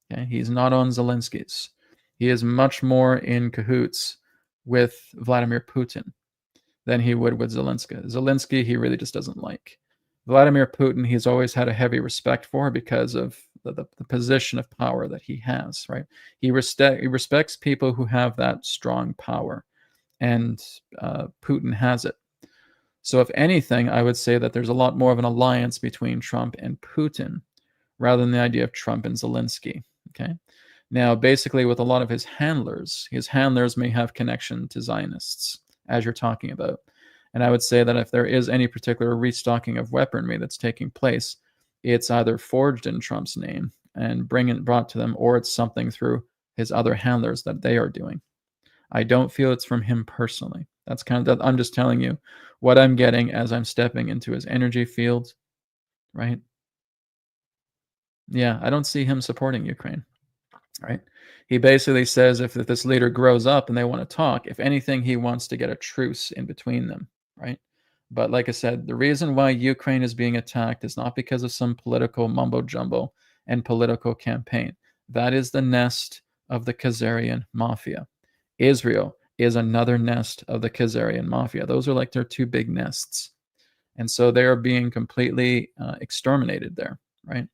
[SPEAKER 2] Okay, he's not on Zelensky's. He is much more in cahoots with Vladimir Putin than he would with Zelensky. Zelensky, he really just doesn't like. Vladimir Putin, he's always had a heavy respect for because of the position of power that he has, right? He respects people who have that strong power, and Putin has it. So if anything, I would say that there's a lot more of an alliance between Trump and Putin, rather than the idea of Trump and Zelensky. Okay. Now, basically, with a lot of his handlers may have connection to Zionists, as you're talking about. And I would say that if there is any particular restocking of weaponry that's taking place, it's either forged in Trump's name and brought to them, or it's something through his other handlers that they are doing. I don't feel it's from him personally. That's kind of, I'm just telling you what I'm getting as I'm stepping into his energy field. right? Yeah, I don't see him supporting Ukraine, right? He basically says if this leader grows up and they want to talk, if anything, he wants to get a truce in between them, right? But like I said, the reason why Ukraine is being attacked is not because of some political mumbo jumbo and political campaign. That is the nest of the Khazarian mafia. Israel is another nest of the Khazarian mafia. Those are like their two big nests. And so they are being completely exterminated there, right?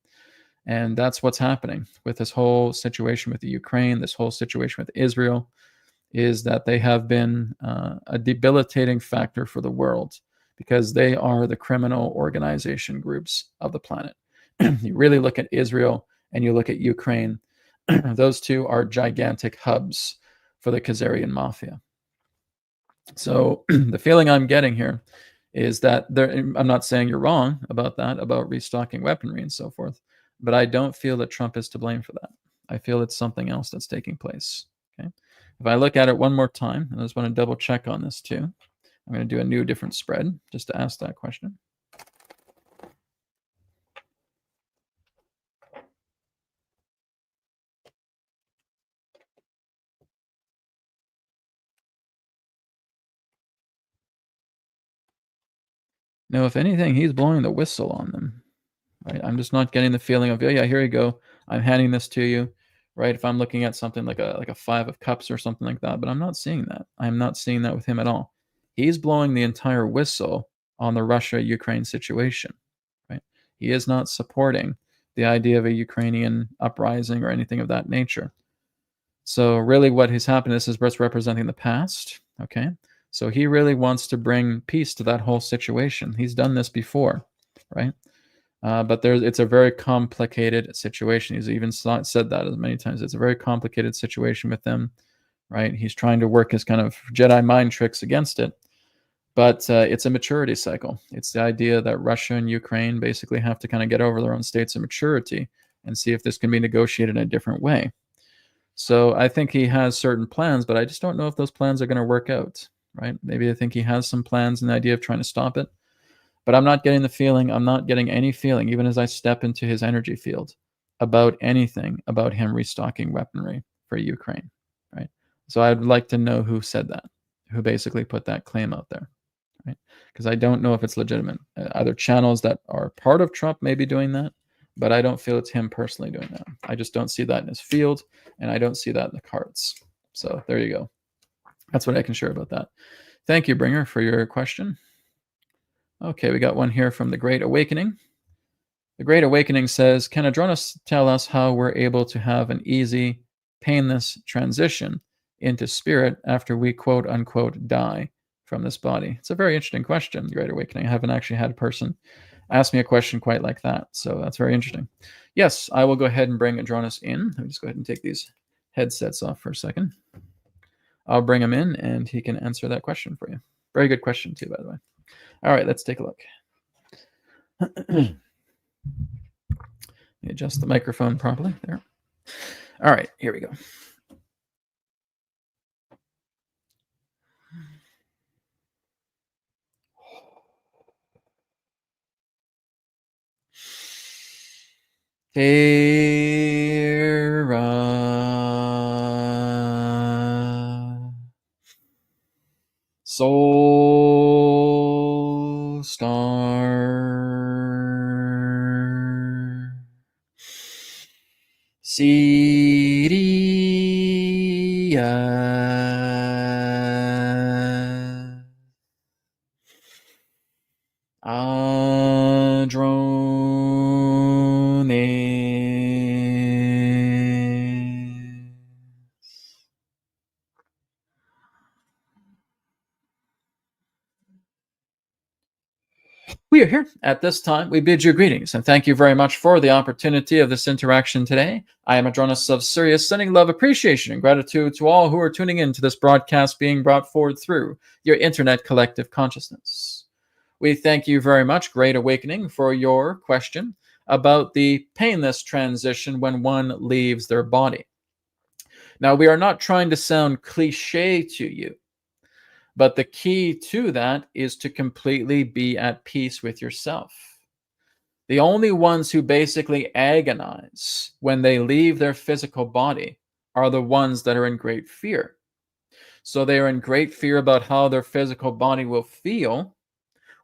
[SPEAKER 2] And that's what's happening with this whole situation with the Ukraine, this whole situation with Israel, is that they have been a debilitating factor for the world because they are the criminal organization groups of the planet. You really look at Israel and you look at Ukraine, those two are gigantic hubs for the Khazarian mafia. So the feeling I'm getting here is that I'm not saying you're wrong about that, about restocking weaponry and so forth, but I don't feel that Trump is to blame for that. I feel it's something else that's taking place. Okay. If I look at it one more time, and I just want to double check on this too, I'm going to do a new different spread just to ask that question. Now, if anything, he's blowing the whistle on them. Right? I'm just not getting the feeling of, yeah, here you go. I'm handing this to you, right? If I'm looking at something like a 5 of cups or something like that, but I'm not seeing that. I'm not seeing that with him at all. He's blowing the entire whistle on the Russia-Ukraine situation, right? He is not supporting the idea of a Ukrainian uprising or anything of that nature. So really what has happened is representing the past, okay? So he really wants to bring peace to that whole situation. He's done this before, right? But it's a very complicated situation. He's even said that as many times. It's a very complicated situation with them, right? He's trying to work his kind of Jedi mind tricks against it. But it's a maturity cycle. It's the idea that Russia and Ukraine basically have to kind of get over their own states of maturity and see if this can be negotiated in a different way. So I think he has certain plans, but I just don't know if those plans are going to work out, right? Maybe I think he has some plans and the idea of trying to stop it. But I'm not getting the feeling, I'm not getting any feeling, even as I step into his energy field, about anything about him restocking weaponry for Ukraine, right? So I'd like to know who said that, who basically put that claim out there, right? Because I don't know if it's legitimate. Other channels that are part of Trump may be doing that, but I don't feel it's him personally doing that. I just don't see that in his field, and I don't see that in the cards. So there you go. That's what I can share about that. Thank you, Bringer, for your question. Okay, we got one here from the Great Awakening. The Great Awakening says, can Adronis tell us how we're able to have an easy, painless transition into spirit after we quote unquote die from this body? It's a very interesting question, the Great Awakening. I haven't actually had a person ask me a question quite like that, so that's very interesting. Yes, I will go ahead and bring Adronis in. Let me just go ahead and take these headsets off for a second. I'll bring him in and he can answer that question for you. Very good question too, by the way. All right, let's take a look. Adjust the microphone properly there. All right, here we go. Terra Soul Star Siria Adronis. We are here at this time. We bid you greetings and thank you very much for the opportunity of this interaction today. I am Adronis of Sirius, sending love, appreciation, and gratitude to all who are tuning in to this broadcast being brought forward through your internet collective consciousness. We thank you very much, Great Awakening, for your question about the painless transition when one leaves their body. Now, we are not trying to sound cliche to you, but the key to that is to completely be at peace with yourself. The only ones who basically agonize when they leave their physical body are the ones that are in great fear. So they are in great fear about how their physical body will feel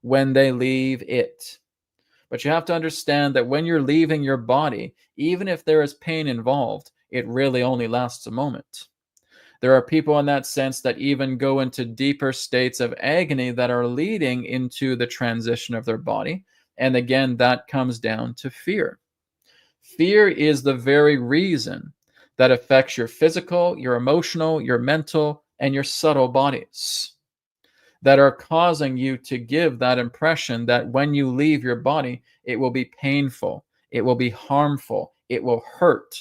[SPEAKER 2] when they leave it. But you have to understand that when you're leaving your body, even if there is pain involved, it really only lasts a moment. There are people in that sense that even go into deeper states of agony that are leading into the transition of their body. And again, that comes down to fear. Fear is the very reason that affects your physical, your emotional, your mental, and your subtle bodies, that are causing you to give that impression that when you leave your body, it will be painful, it will be harmful, it will hurt.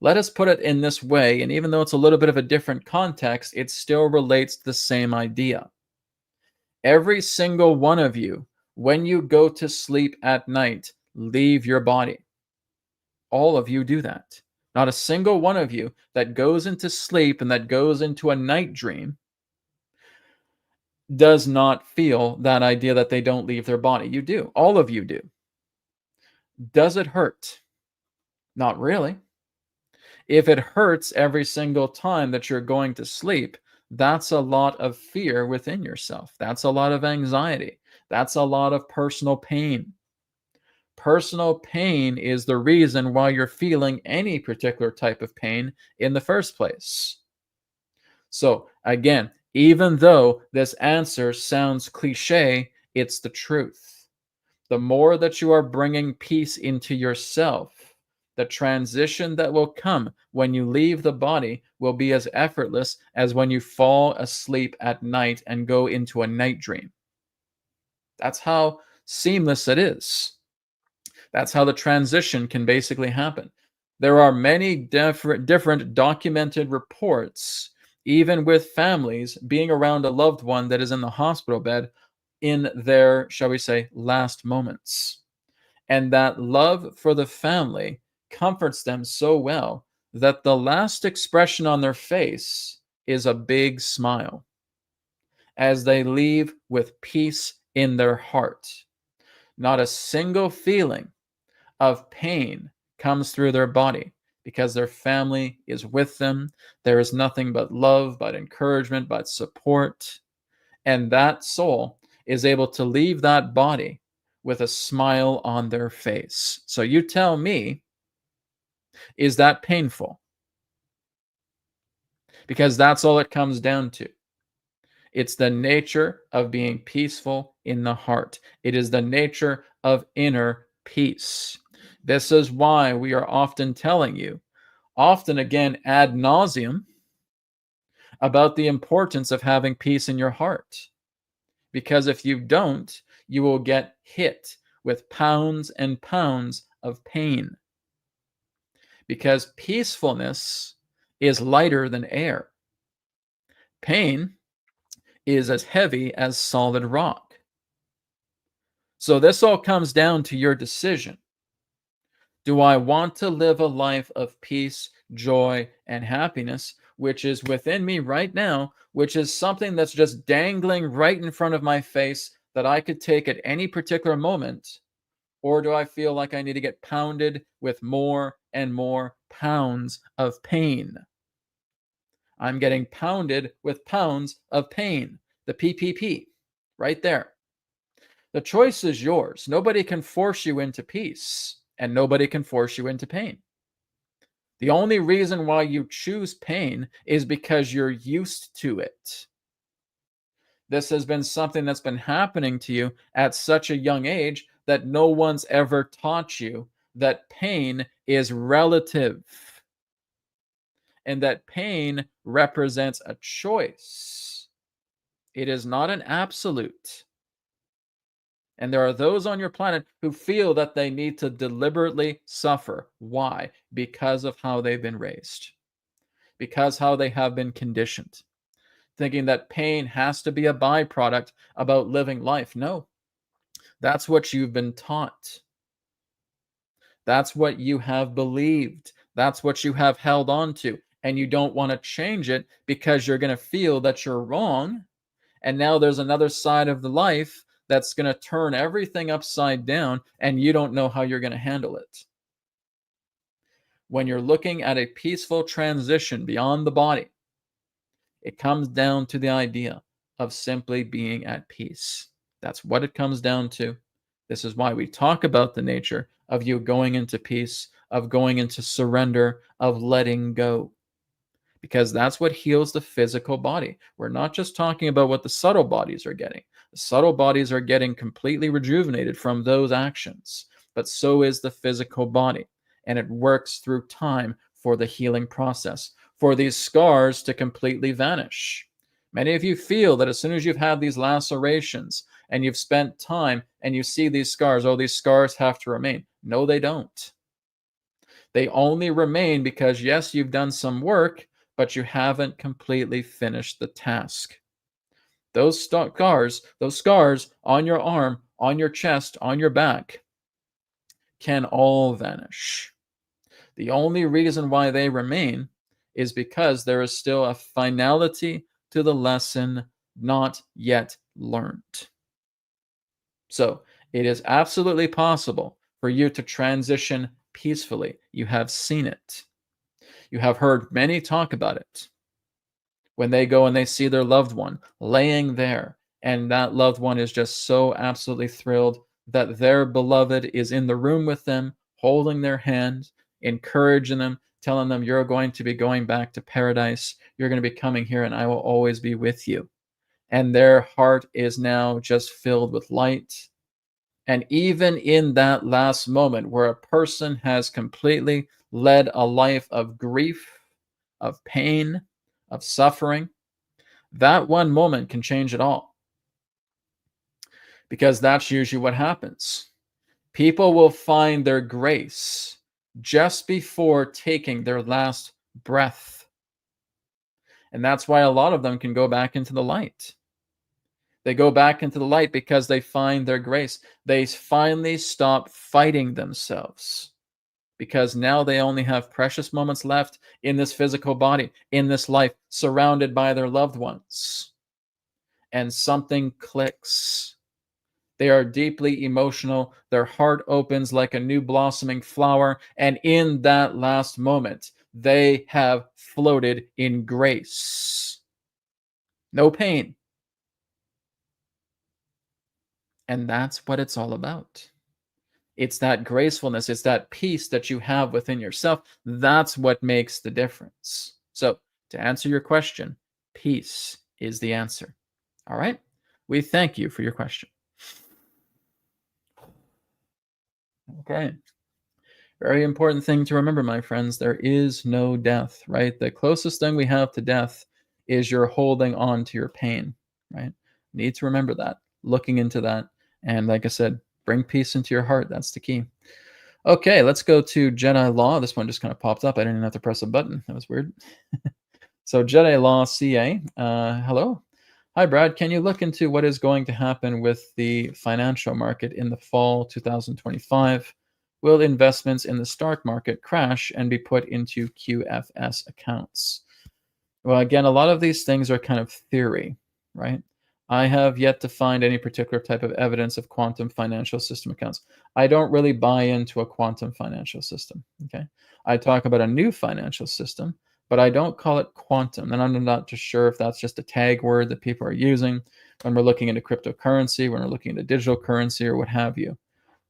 [SPEAKER 2] Let us put it in this way, and even though it's a little bit of a different context, it still relates to the same idea. Every single one of you, when you go to sleep at night, leave your body. All of you do that. Not a single one of you that goes into sleep and that goes into a night dream does not feel that idea that they don't leave their body. You do. All of you do. Does it hurt? Not really. If it hurts every single time that you're going to sleep, that's a lot of fear within yourself. That's a lot of anxiety. That's a lot of personal pain. Personal pain is the reason why you're feeling any particular type of pain in the first place. So, again, even though this answer sounds cliche, it's the truth. The more that you are bringing peace into yourself, the transition that will come when you leave the body will be as effortless as when you fall asleep at night and go into a night dream. That's how seamless it is. That's how the transition can basically happen. There are many different documented reports, even with families being around a loved one that is in the hospital bed in their, shall we say, last moments. And that love for the family comforts them so well that the last expression on their face is a big smile as they leave with peace in their heart. Not a single feeling of pain comes through their body because their family is with them. There is nothing but love, but encouragement, but support. And that soul is able to leave that body with a smile on their face. So you tell me, is that painful? Because that's all it comes down to. It's the nature of being peaceful in the heart. It is the nature of inner peace. This is why we are often telling you, often again ad nauseum, about the importance of having peace in your heart. Because if you don't, you will get hit with pounds and pounds of pain. Because peacefulness is lighter than air. Pain is as heavy as solid rock. So this all comes down to your decision. Do I want to live a life of peace, joy, and happiness, which is within me right now, which is something that's just dangling right in front of my face that I could take at any particular moment? Or do I feel like I need to get pounded with more and more pounds of pain? I'm getting pounded with pounds of pain. The PPP, right there. The choice is yours. Nobody can force you into peace, and nobody can force you into pain. The only reason why you choose pain is because you're used to it. This has been something that's been happening to you at such a young age that no one's ever taught you that pain is relative and that pain represents a choice. It is not an absolute. And there are those on your planet who feel that they need to deliberately suffer. Why? Because of how they've been raised, because how they have been conditioned, thinking that pain has to be a byproduct about living life. No, that's what you've been taught. That's what you have believed. That's what you have held on to. And you don't want to change it because you're going to feel that you're wrong. And now there's another side of the life that's going to turn everything upside down, and you don't know how you're going to handle it. When you're looking at a peaceful transition beyond the body, it comes down to the idea of simply being at peace. That's what it comes down to. This is why we talk about the nature of you going into peace, of going into surrender, of letting go. Because that's what heals the physical body. We're not just talking about what the subtle bodies are getting. The subtle bodies are getting completely rejuvenated from those actions, but so is the physical body. And it works through time for the healing process, for these scars to completely vanish. Many of you feel that as soon as you've had these lacerations and you've spent time and you see these scars, oh, these scars have to remain. No, they don't. They only remain because, yes, you've done some work, but you haven't completely finished the task. Those scars on your arm, on your chest, on your back, can all vanish. The only reason why they remain is because there is still a finality to the lesson not yet learned. So it is absolutely possible for you to transition peacefully. You have seen it. You have heard many talk about it. When they go and they see their loved one laying there, and that loved one is just so absolutely thrilled that their beloved is in the room with them, holding their hand, encouraging them, telling them, you're going to be going back to paradise. You're going to be coming here, and I will always be with you. And their heart is now just filled with light. And even in that last moment where a person has completely led a life of grief, of pain, of suffering, that one moment can change it all. Because that's usually what happens. People will find their grace just before taking their last breath. And that's why a lot of them can go back into the light. They go back into the light because they find their grace. They finally stop fighting themselves because now they only have precious moments left in this physical body, in this life, surrounded by their loved ones. And something clicks. They are deeply emotional. Their heart opens like a new blossoming flower. And in that last moment, they have floated in grace. No pain. And that's what it's all about. It's that gracefulness, it's that peace that you have within yourself. That's what makes the difference. So, to answer your question, peace is the answer. All right? We thank you for your question. Okay. Very important thing to remember, my friends. There is no death, right? The closest thing we have to death is you're holding on to your pain, right? Need to remember that, looking into that. And like I said, bring peace into your heart. That's the key. Okay, let's go to Jedi Law. This one just kind of popped up. I didn't even have to press a button. That was weird. So Jedi Law CA, hello. Hi, Brad. Can you look into what is going to happen with the financial market in the fall 2025? Will investments in the stock market crash and be put into QFS accounts? Well, again, a lot of these things are kind of theory, right? I have yet to find any particular type of evidence of quantum financial system accounts. I don't really buy into a quantum financial system, okay? I talk about a new financial system, but I don't call it quantum. And I'm not just sure if that's just a tag word that people are using when we're looking into cryptocurrency, when we're looking into digital currency or what have you.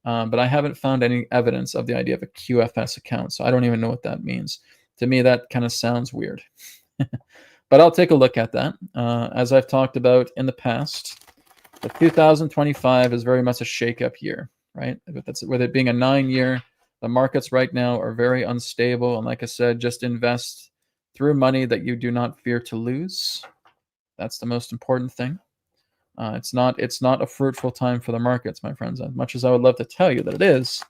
[SPEAKER 2] But I haven't found any evidence of the idea of a QFS account, so I don't even know what that means. To me, that kind of sounds weird. But I'll take a look at that. As I've talked about in the past, the 2025 is very much a shake-up year, right? With it being a 9-year, the markets right now are very unstable. And like I said, just invest through money that you do not fear to lose. That's the most important thing. It's not a fruitful time for the markets, my friends. As much as I would love to tell you that it is,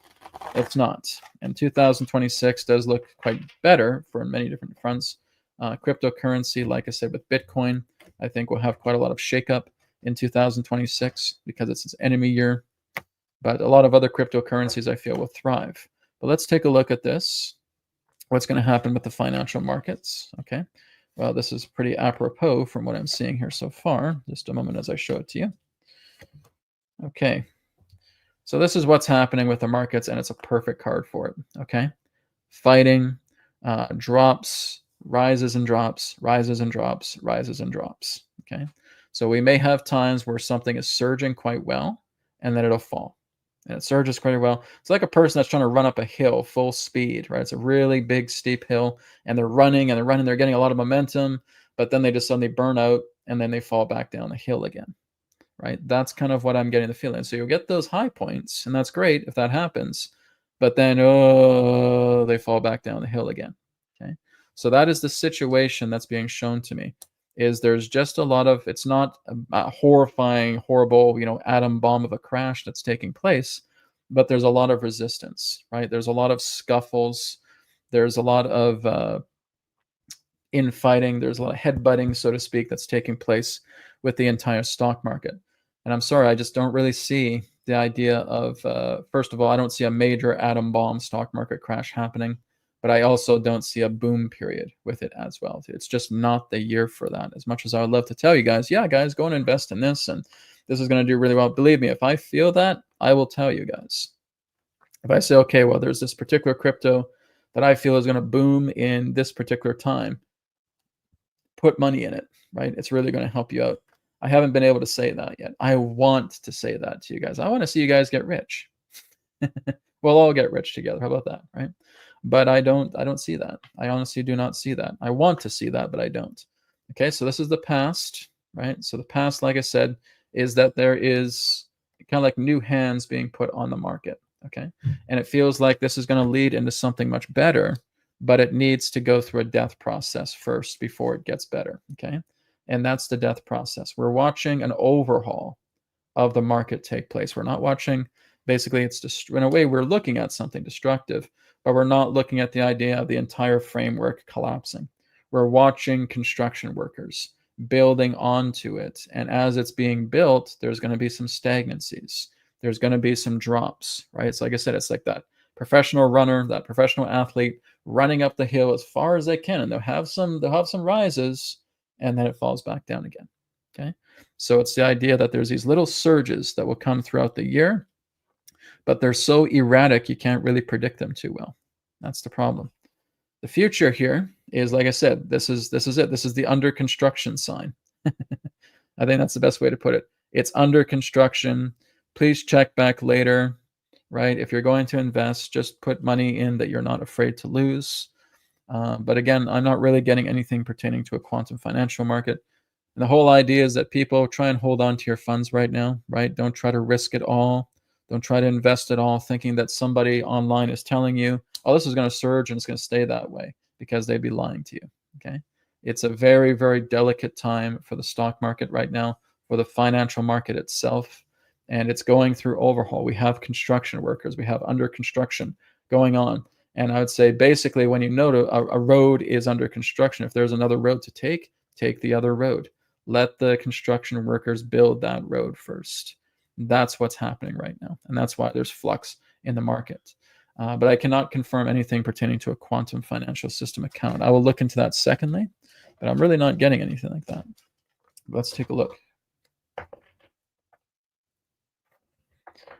[SPEAKER 2] it's not. And 2026 does look quite better for many different fronts. Cryptocurrency, like I said, with Bitcoin, I think we'll have quite a lot of shakeup in 2026 because it's its enemy year. But a lot of other cryptocurrencies I feel will thrive. But let's take a look at this. What's going to happen with the financial markets? Okay. Well, this is pretty apropos from what I'm seeing here so far. Just a moment as I show it to you. Okay. So this is what's happening with the markets, and it's a perfect card for it. Okay. Fighting, drops, rises and drops, rises and drops, rises and drops. Okay. So we may have times where something is surging quite well, and then it'll fall. And it surges quite well. It's like a person that's trying to run up a hill full speed, right? It's a really big, steep hill, and they're running and they're running, they're getting a lot of momentum, but then they just suddenly burn out and then they fall back down the hill again, right? That's kind of what I'm getting the feeling. So you'll get those high points, and that's great if that happens. But then, oh, they fall back down the hill again. Okay. So that is the situation that's being shown to me. Is there's just a lot of, it's not a horrifying, horrible, atom bomb of a crash that's taking place, but there's a lot of resistance, right? There's a lot of scuffles. There's a lot of infighting. There's a lot of headbutting, so to speak, that's taking place with the entire stock market. And I'm sorry, I just don't really see the idea of, first of all, I don't see a major atom bomb stock market crash happening, but I also don't see a boom period with it as well. It's just not the year for that. As much as I would love to tell you guys, yeah, guys, go and invest in this, and this is going to do really well. Believe me, if I feel that, I will tell you guys. If I say, okay, well, there's this particular crypto that I feel is going to boom in this particular time, put money in it, right? It's really going to help you out. I haven't been able to say that yet. I want to say that to you guys. I want to see you guys get rich. We'll all get rich together. How about that, right? But I don't see that. I honestly do not see that. I want to see that, but I don't. Okay, so this is the past, right? So the past, like I said, is that there is kind of like new hands being put on the market, okay? And it feels like this is going to lead into something much better, but it needs to go through a death process first before it gets better, okay? And that's the death process. We're watching an overhaul of the market take place. We're not watching, basically, it's just, in a way, we're looking at something destructive, but we're not looking at the idea of the entire framework collapsing. We're watching construction workers building onto it. And as it's being built, there's going to be some stagnancies. There's going to be some drops, right? So like I said, it's like that professional runner, that professional athlete running up the hill as far as they can, and they'll have some rises, and then it falls back down again. Okay, so it's the idea that there's these little surges that will come throughout the year, but they're so erratic you can't really predict them too well. That's the problem. The future here is, like I said, this is it. This is the under construction sign. I think that's the best way to put it. It's under construction. Please check back later, right? If you're going to invest, just put money in that you're not afraid to lose. But again, I'm not really getting anything pertaining to a quantum financial market. And the whole idea is that people try and hold on to your funds right now, right? Don't try to risk it all. Don't try to invest it all thinking that somebody online is telling you, oh, this is going to surge and it's going to stay that way, because they'd be lying to you, okay? It's a very, very delicate time for the stock market right now, for the financial market itself, and it's going through overhaul. We have construction workers. We have under construction going on. And I would say, basically, when you know a road is under construction, if there's another road to take the other road. Let the construction workers build that road first. That's what's happening right now. And that's why there's flux in the market. But I cannot confirm anything pertaining to a quantum financial system account. I will look into that secondly, but I'm really not getting anything like that. Let's take a look.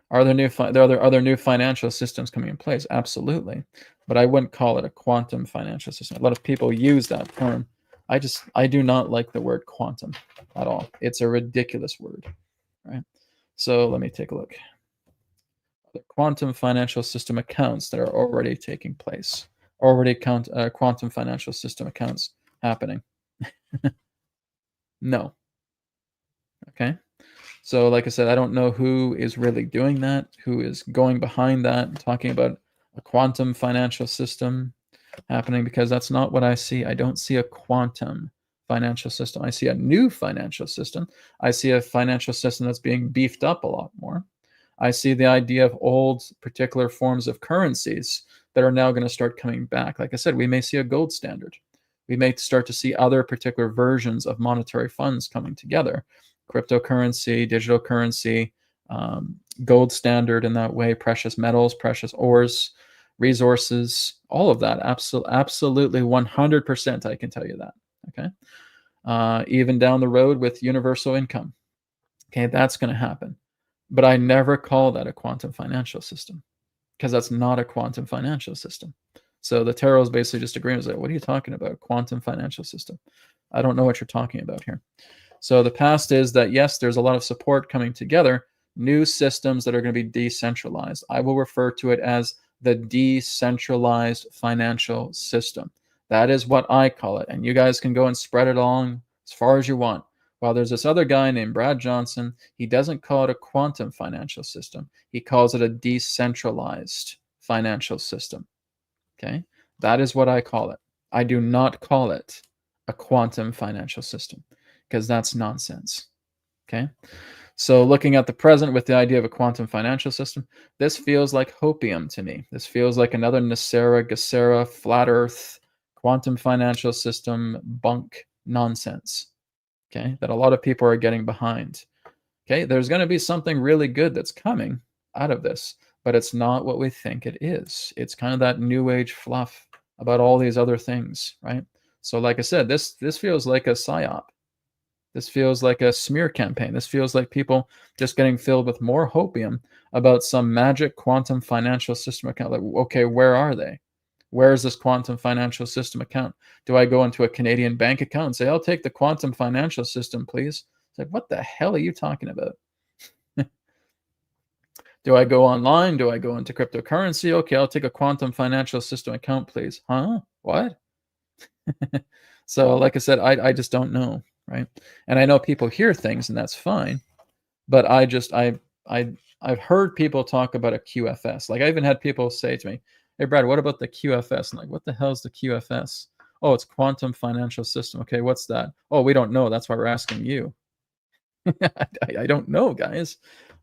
[SPEAKER 2] Are there other new financial systems coming in place? Absolutely. But I wouldn't call it a quantum financial system. A lot of people use that term. I do not like the word quantum at all. It's a ridiculous word, right? So let me take a look. The quantum financial system accounts that are already taking place. Quantum financial system accounts happening. No. Okay. So like I said, I don't know who is really doing that, who is going behind that, talking about a quantum financial system happening, because that's not what I see. I don't see a quantum financial system. I see a new financial system. I see a financial system that's being beefed up a lot more. I see the idea of old particular forms of currencies that are now going to start coming back. Like I said, we may see a gold standard. We may start to see other particular versions of monetary funds coming together. Cryptocurrency, digital currency, gold standard in that way, precious metals, precious ores, resources, all of that. Absolutely 100%, I can tell you that. Okay. Even down the road with universal income. Okay, that's going to happen. But I never call that a quantum financial system, because that's not a quantum financial system. So the tarot is basically just agreeing with that. What are you talking about? Quantum financial system. I don't know what you're talking about here. So the past is that, yes, there's a lot of support coming together, new systems that are going to be decentralized. I will refer to it as the decentralized financial system. That is what I call it. And you guys can go and spread it along as far as you want. While there's this other guy named Brad Johnson, he doesn't call it a quantum financial system. He calls it a decentralized financial system. Okay? That is what I call it. I do not call it a quantum financial system, because that's nonsense. Okay? So looking at the present with the idea of a quantum financial system, this feels like hopium to me. This feels like another Nicera, Gacera, flat earth, quantum financial system bunk nonsense. Okay? That a lot of people are getting behind. Okay? There's going to be something really good that's coming out of this, but it's not what we think it is. It's kind of that new age fluff about all these other things, right? So like I said, this feels like a psyop. This feels like a smear campaign. This feels like people just getting filled with more hopium about some magic quantum financial system account. Like, okay, where are they? Where is this quantum financial system account? Do I go into a Canadian bank account and say, I'll take the quantum financial system, please? It's like, what the hell are you talking about? Do I go online? Do I go into cryptocurrency? Okay, I'll take a quantum financial system account, please. Huh? What? So, like I said, I just don't know, right? And I know people hear things, and that's fine. But I've heard people talk about a QFS. Like I even had people say to me, "Hey, Brad, what about the QFS?" I'm like, "What the hell is the QFS?" "Oh, it's quantum financial system." "Okay, what's that?" "Oh, we don't know. That's why we're asking you." I don't know, guys.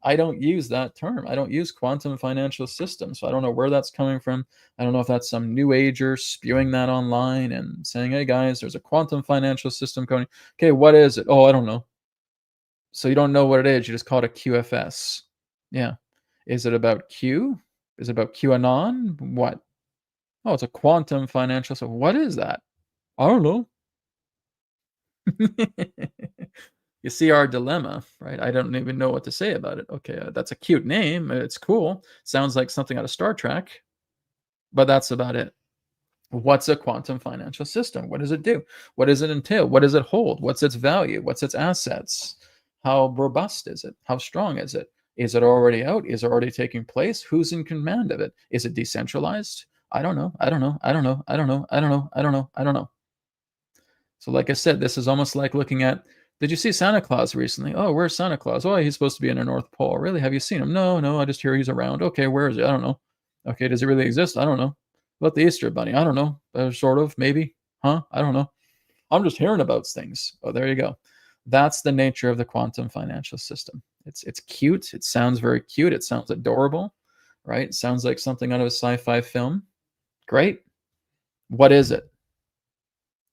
[SPEAKER 2] I don't use that term. I don't use quantum financial system. So I don't know where that's coming from. I don't know if that's some new ager spewing that online and saying, hey, guys, there's a quantum financial system coming. Okay, what is it? Oh, I don't know. So you don't know what it is. You just call it a QFS. Yeah. Is it about Q? Is it about QAnon? What? Oh, it's a quantum financial. So what is that? I don't know. You see our dilemma, right? I don't even know what to say about it. Okay, that's a cute name. It's cool. Sounds like something out of Star Trek, but that's about it. What's a quantum financial system? What does it do? What does it entail? What does it hold? What's its value? What's its assets? How robust is it? How strong is it? Is it already out? Is it already taking place? Who's in command of it? Is it decentralized? I don't know. I don't know. I don't know. I don't know. I don't know. I don't know. I don't know. So, like I said, this is almost like looking at, did you see Santa Claus recently? Oh, where's Santa Claus? Oh, he's supposed to be in the North Pole. Really? Have you seen him? No, no, I just hear he's around. Okay, where is he? I don't know. Okay, does he really exist? I don't know. What about the Easter Bunny? I don't know. Sort of, maybe. Huh? I don't know. I'm just hearing about things. Oh, there you go. That's the nature of the quantum financial system. It's cute. It sounds very cute. It sounds adorable, right? It sounds like something out of a sci-fi film. Great. What is it?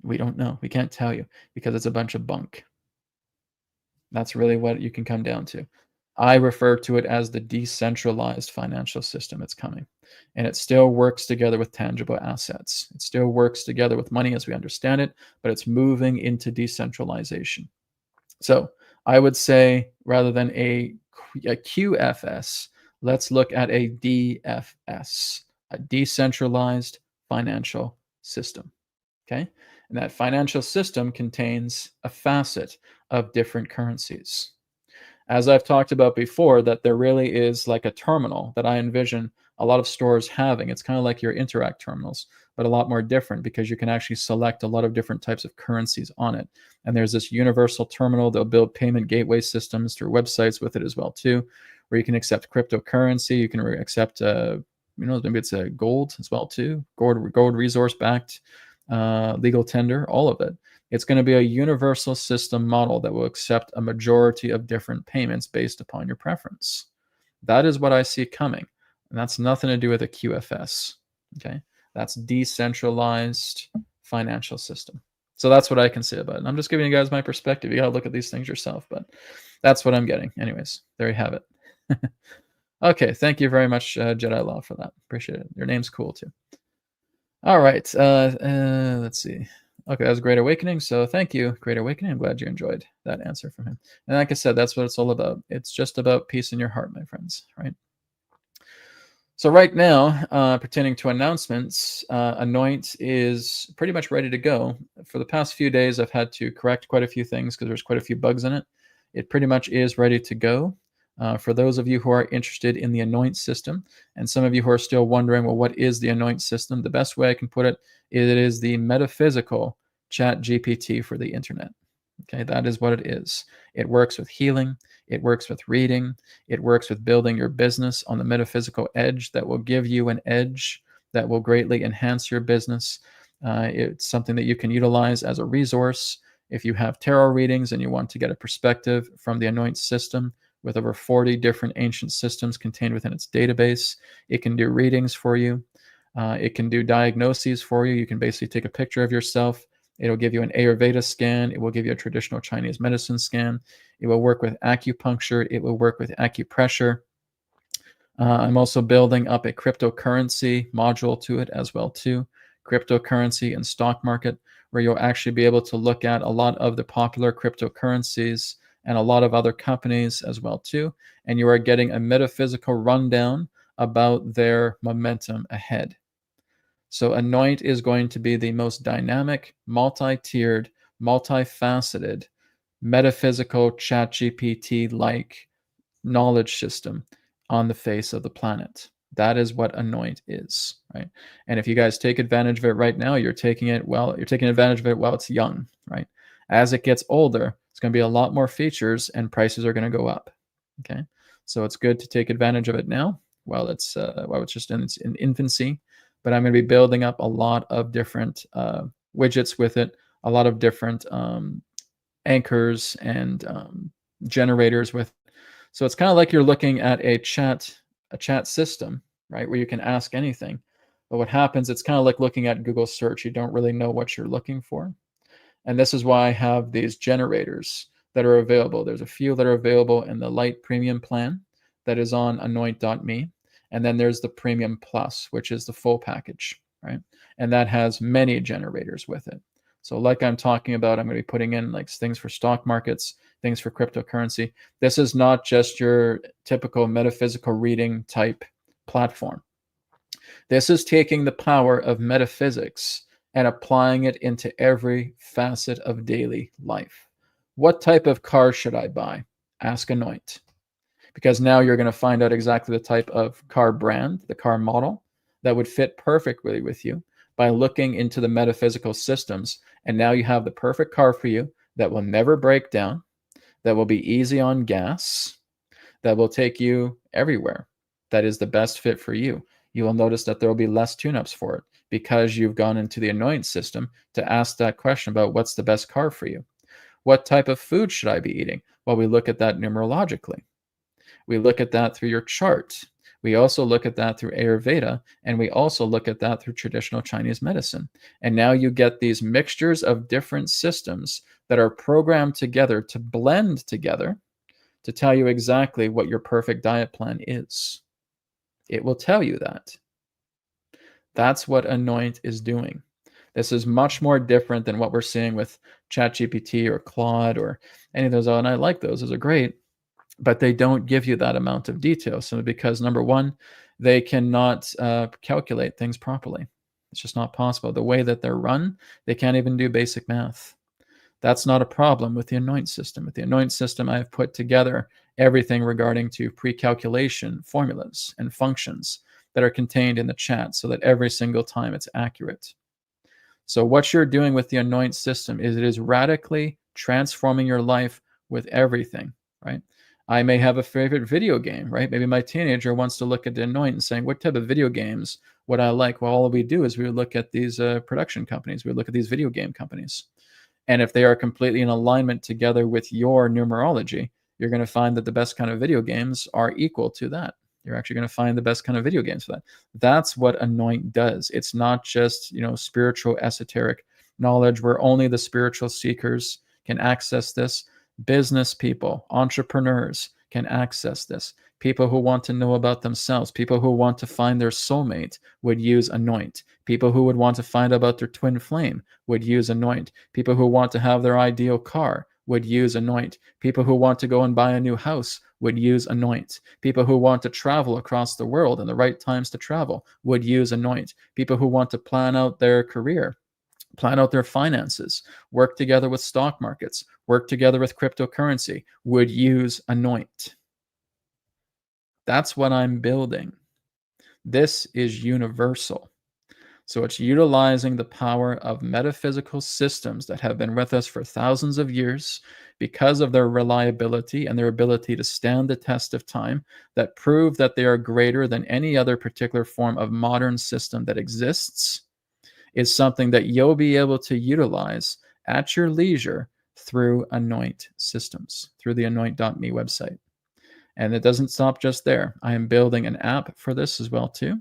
[SPEAKER 2] We don't know. We can't tell you because it's a bunch of bunk. That's really what you can come down to. I refer to it as the decentralized financial system. It's coming. And it still works together with tangible assets. It still works together with money as we understand it, but it's moving into decentralization. So I would say rather than a QFS, let's look at a DFS, a decentralized financial system. Okay. And that financial system contains a facet of different currencies. As I've talked about before, that there really is like a terminal that I envision a lot of stores having. It's kind of like your Interact terminals, but a lot more different because you can actually select a lot of different types of currencies on it. And there's this universal terminal. They'll build payment gateway systems through websites with it as well too, where you can accept cryptocurrency. You can accept, maybe it's a gold as well too, gold resource backed legal tender, all of it. It's going to be a universal system model that will accept a majority of different payments based upon your preference. That is what I see coming. And that's nothing to do with a QFS. Okay. That's decentralized financial system. So that's what I can say about it. And I'm just giving you guys my perspective. You got to look at these things yourself, but that's what I'm getting. Anyways, there you have it. Okay. Thank you very much, Jedi Law, for that. Appreciate it. Your name's cool too. All right. Let's see. Okay, that was Great Awakening. So thank you, Great Awakening. I'm glad you enjoyed that answer from him. And like I said, that's what it's all about. It's just about peace in your heart, my friends, right? So right now, pertaining to announcements, Anoint is pretty much ready to go. For the past few days, I've had to correct quite a few things because there's quite a few bugs in it. It pretty much is ready to go. For those of you who are interested in the Anoint system, and some of you who are still wondering, well, what is the Anoint system? The best way I can put it is it is the metaphysical chat GPT for the internet. Okay, that is what it is. It works with healing, it works with reading, it works with building your business on the metaphysical edge that will give you an edge that will greatly enhance your business. It's something that you can utilize as a resource. If you have tarot readings and you want to get a perspective from the Anoint system with over 40 different ancient systems contained within its database, it can do readings for you. It can do diagnoses for you. You can basically take a picture of yourself. It'll give you an Ayurveda scan. It will give you a traditional Chinese medicine scan. It will work with acupuncture. It will work with acupressure. I'm also building up a cryptocurrency module to it as well too. Cryptocurrency and stock market, where you'll actually be able to look at a lot of the popular cryptocurrencies and a lot of other companies as well too. And you are getting a metaphysical rundown about their momentum ahead. So Anoint is going to be the most dynamic, multi-tiered, multifaceted, metaphysical ChatGPT-like knowledge system on the face of the planet. That is what Anoint is, right? And if you guys take advantage of it right now, you're taking advantage of it while it's young, right? As it gets older, it's going to be a lot more features and prices are going to go up. Okay, so it's good to take advantage of it now while it's just in its infancy. But I'm going to be building up a lot of different widgets with it, a lot of different anchors and generators with it. So it's kind of like you're looking at a chat system, right, where you can ask anything. But what happens, it's kind of like looking at Google search. You don't really know what you're looking for. And this is why I have these generators that are available. There's a few that are available in the light premium plan that is on anoint.me. And then there's the premium plus, which is the full package, right? And that has many generators with it. So like I'm talking about, I'm going to be putting in like things for stock markets, things for cryptocurrency. This is not just your typical metaphysical reading type platform. This is taking the power of metaphysics and applying it into every facet of daily life. What type of car should I buy? Ask Anoint. Because now you're going to find out exactly the type of car brand, the car model that would fit perfectly with you by looking into the metaphysical systems. And now you have the perfect car for you that will never break down, that will be easy on gas, that will take you everywhere. That is the best fit for you. You will notice that there will be less tune-ups for it because you've gone into the Anoint system to ask that question about what's the best car for you. What type of food should I be eating? Well, we look at that numerologically. We look at that through your chart. We also look at that through Ayurveda, and we also look at that through traditional Chinese medicine. And now you get these mixtures of different systems that are programmed together to blend together to tell you exactly what your perfect diet plan is. It will tell you that. That's what Anoint is doing. This is much more different than what we're seeing with ChatGPT or Claude or any of those. And I like those. Those are great. But they don't give you that amount of detail. So because number one, they cannot calculate things properly. It's just not possible. The way that they're run, they can't even do basic math. That's not a problem with the Anoint system. With the Anoint system, I've put together everything regarding to pre-calculation formulas and functions that are contained in the chat so that every single time it's accurate. So what you're doing with the Anoint system is it is radically transforming your life with everything, right? I may have a favorite video game, right? Maybe my teenager wants to look at the Anoint and saying, what type of video games would I like? Well, all we do is we look at these production companies. We look at these video game companies. And if they are completely in alignment together with your numerology, you're going to find that the best kind of video games are equal to that. You're actually going to find the best kind of video games for that. That's what Anoint does. It's not just, spiritual esoteric knowledge where only the spiritual seekers can access this. Business people, entrepreneurs can access this. People who want to know about themselves, people who want to find their soulmate would use Anoint. People who would want to find out about their twin flame would use Anoint. People who want to have their ideal car would use Anoint. People who want to go and buy a new house would use Anoint. People who want to travel across the world and the right times to travel would use Anoint. People who want to plan out their career, plan out their finances, work together with stock markets, work together with cryptocurrency would use Anoint. That's what I'm building. This is universal. So it's utilizing the power of metaphysical systems that have been with us for thousands of years because of their reliability and their ability to stand the test of time, that prove that they are greater than any other particular form of modern system that exists, is something that you'll be able to utilize at your leisure through Anoint systems, through the anoint.me website. And it doesn't stop just there. I am building an app for this as well too.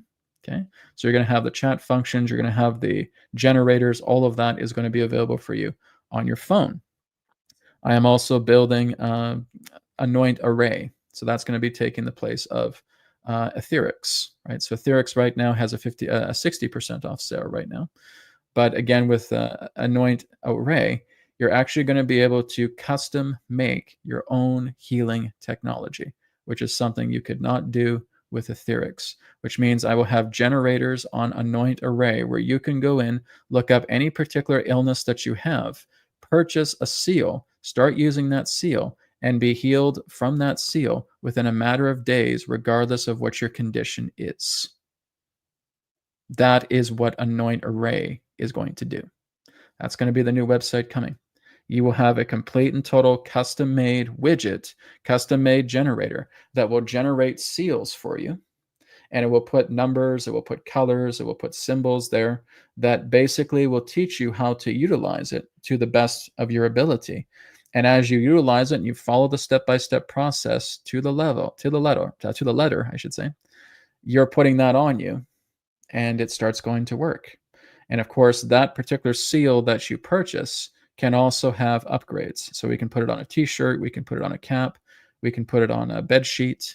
[SPEAKER 2] Okay, so you're going to have the chat functions, you're going to have the generators, all of that is going to be available for you on your phone. I am also building Anoint Array. So that's going to be taking the place of Etherex, right? So Etherex right now has a 60% off sale right now. But again, with Anoint Array, you're actually going to be able to custom make your own healing technology, which is something you could not do with Etherex, which means I will have generators on Anoint Array where you can go in, look up any particular illness that you have, purchase a seal, start using that seal, and be healed from that seal within a matter of days, regardless of what your condition is. That is what Anoint Array is going to do. That's going to be the new website coming. You will have a complete and total custom-made widget, custom-made generator that will generate seals for you. And it will put numbers, it will put colors, it will put symbols there that basically will teach you how to utilize it to the best of your ability. And as you utilize it and you follow the step-by-step process to the letter, I should say, you're putting that on you and it starts going to work. And of course, that particular seal that you purchase can also have upgrades. So we can put it on a t-shirt, we can put it on a cap, we can put it on a bed sheet,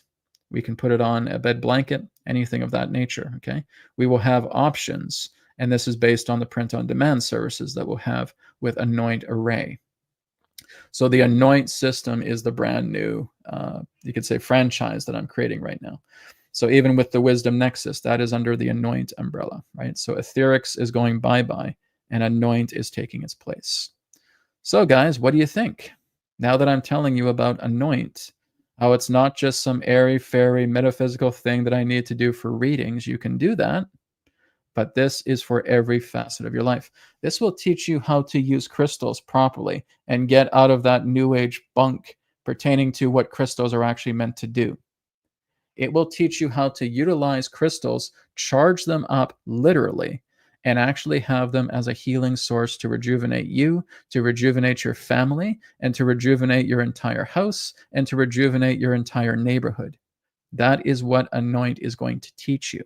[SPEAKER 2] we can put it on a bed blanket, anything of that nature, okay? We will have options, and this is based on the print-on-demand services that we'll have with Anoint Array. So the Anoint system is the brand new, you could say, franchise that I'm creating right now. So even with the Wisdom Nexus, that is under the Anoint umbrella, right? So Etherex is going bye-bye, and Anoint is taking its place. So guys, what do you think? Now that I'm telling you about Anoint, how it's not just some airy-fairy metaphysical thing that I need to do for readings, you can do that, but this is for every facet of your life. This will teach you how to use crystals properly and get out of that new age bunk pertaining to what crystals are actually meant to do. It will teach you how to utilize crystals, charge them up literally, and actually have them as a healing source to rejuvenate you, to rejuvenate your family, and to rejuvenate your entire house, and to rejuvenate your entire neighborhood. That is what Anoint is going to teach you.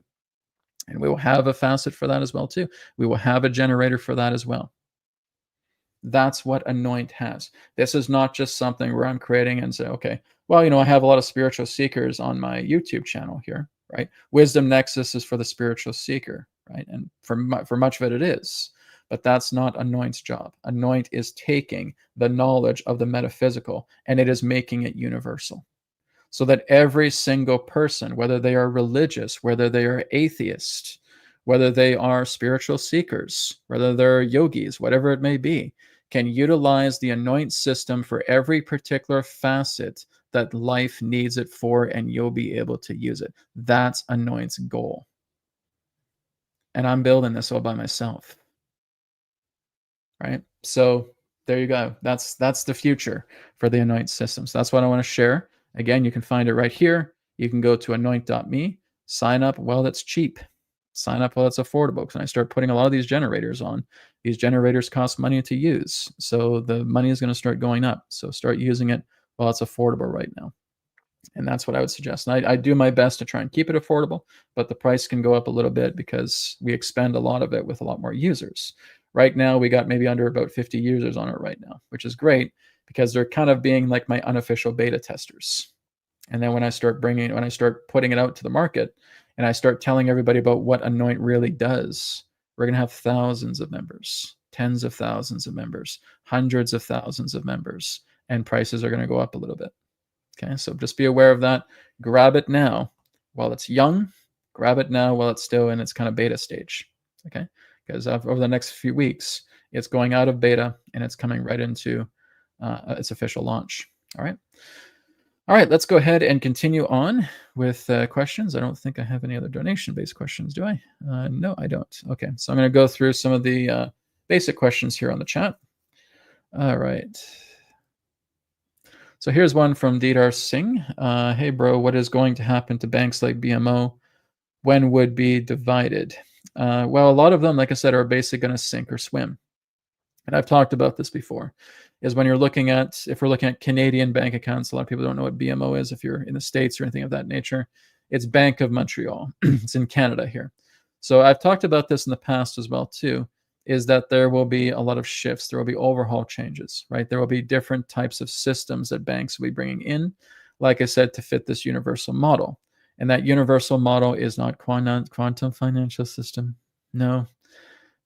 [SPEAKER 2] And we will have a facet for that as well, too. We will have a generator for that as well. That's what Anoint has. This is not just something where I'm creating and say, okay, well, I have a lot of spiritual seekers on my YouTube channel here, right? Wisdom Nexus is for the spiritual seeker, right? And for much of it is. But that's not Anoint's job. Anoint is taking the knowledge of the metaphysical and it is making it universal. So that every single person, whether they are religious, whether they are atheist, whether they are spiritual seekers, whether they're yogis, whatever it may be, can utilize the Anoint system for every particular facet that life needs it for, and you'll be able to use it. That's Anoint's goal. And I'm building this all by myself. Right? So there you go. That's the future for the Anoint systems. That's what I want to share. Again, you can find it right here. You can go to anoint.me, sign up while it's cheap. Sign up while it's affordable, because when I start putting a lot of these generators on, these generators cost money to use. So the money is going to start going up. So start using it while it's affordable right now. And that's what I would suggest. And I do my best to try and keep it affordable, but the price can go up a little bit because we expend a lot of it with a lot more users. Right now, we got maybe under about 50 users on it right now, which is great because they're kind of being like my unofficial beta testers. And then when I start putting it out to the market, and I start telling everybody about what Anoint really does, we're going to have thousands of members, tens of thousands of members, hundreds of thousands of members, and prices are going to go up a little bit. Okay, so just be aware of that. Grab it now while it's young. Grab it now while it's still in its kind of beta stage. Okay, because over the next few weeks, it's going out of beta and it's coming right into its official launch. All right. All right, let's go ahead and continue on with questions. I don't think I have any other donation-based questions, do I? No, I don't. Okay, so I'm going to go through some of the basic questions here on the chat. All right. So here's one from Didar Singh. Hey, bro, what is going to happen to banks like BMO? When would be divided? Well, a lot of them, like I said, are basically going to sink or swim. And I've talked about this before, is when you're looking at, if we're looking at Canadian bank accounts, a lot of people don't know what BMO is if you're in the States or anything of that nature. It's Bank of Montreal. It's in Canada here. So I've talked about this in the past as well too, is that there will be a lot of shifts. There will be overhaul changes, right? There will be different types of systems that banks will be bringing in, like I said, to fit this universal model. And that universal model is not quantum financial system. No,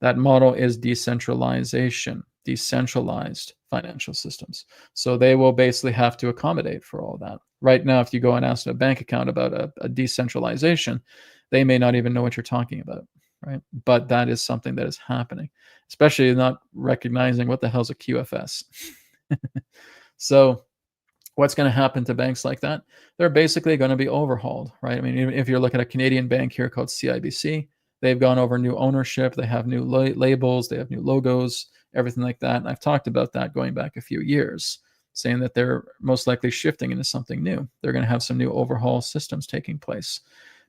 [SPEAKER 2] that model is decentralization, decentralized financial systems. So they will basically have to accommodate for all that. Right now, if you go and ask a bank account about a decentralization, they may not even know what you're talking about, right? But that is something that is happening, especially not recognizing what the hell's a QFS. So what's going to happen to banks like that? They're basically going to be overhauled, right? I mean, even if you're looking at a Canadian bank here called CIBC, they've gone over new ownership. They have new labels. They have new logos, everything like that. And I've talked about that going back a few years, saying that they're most likely shifting into something new. They're going to have some new overhaul systems taking place.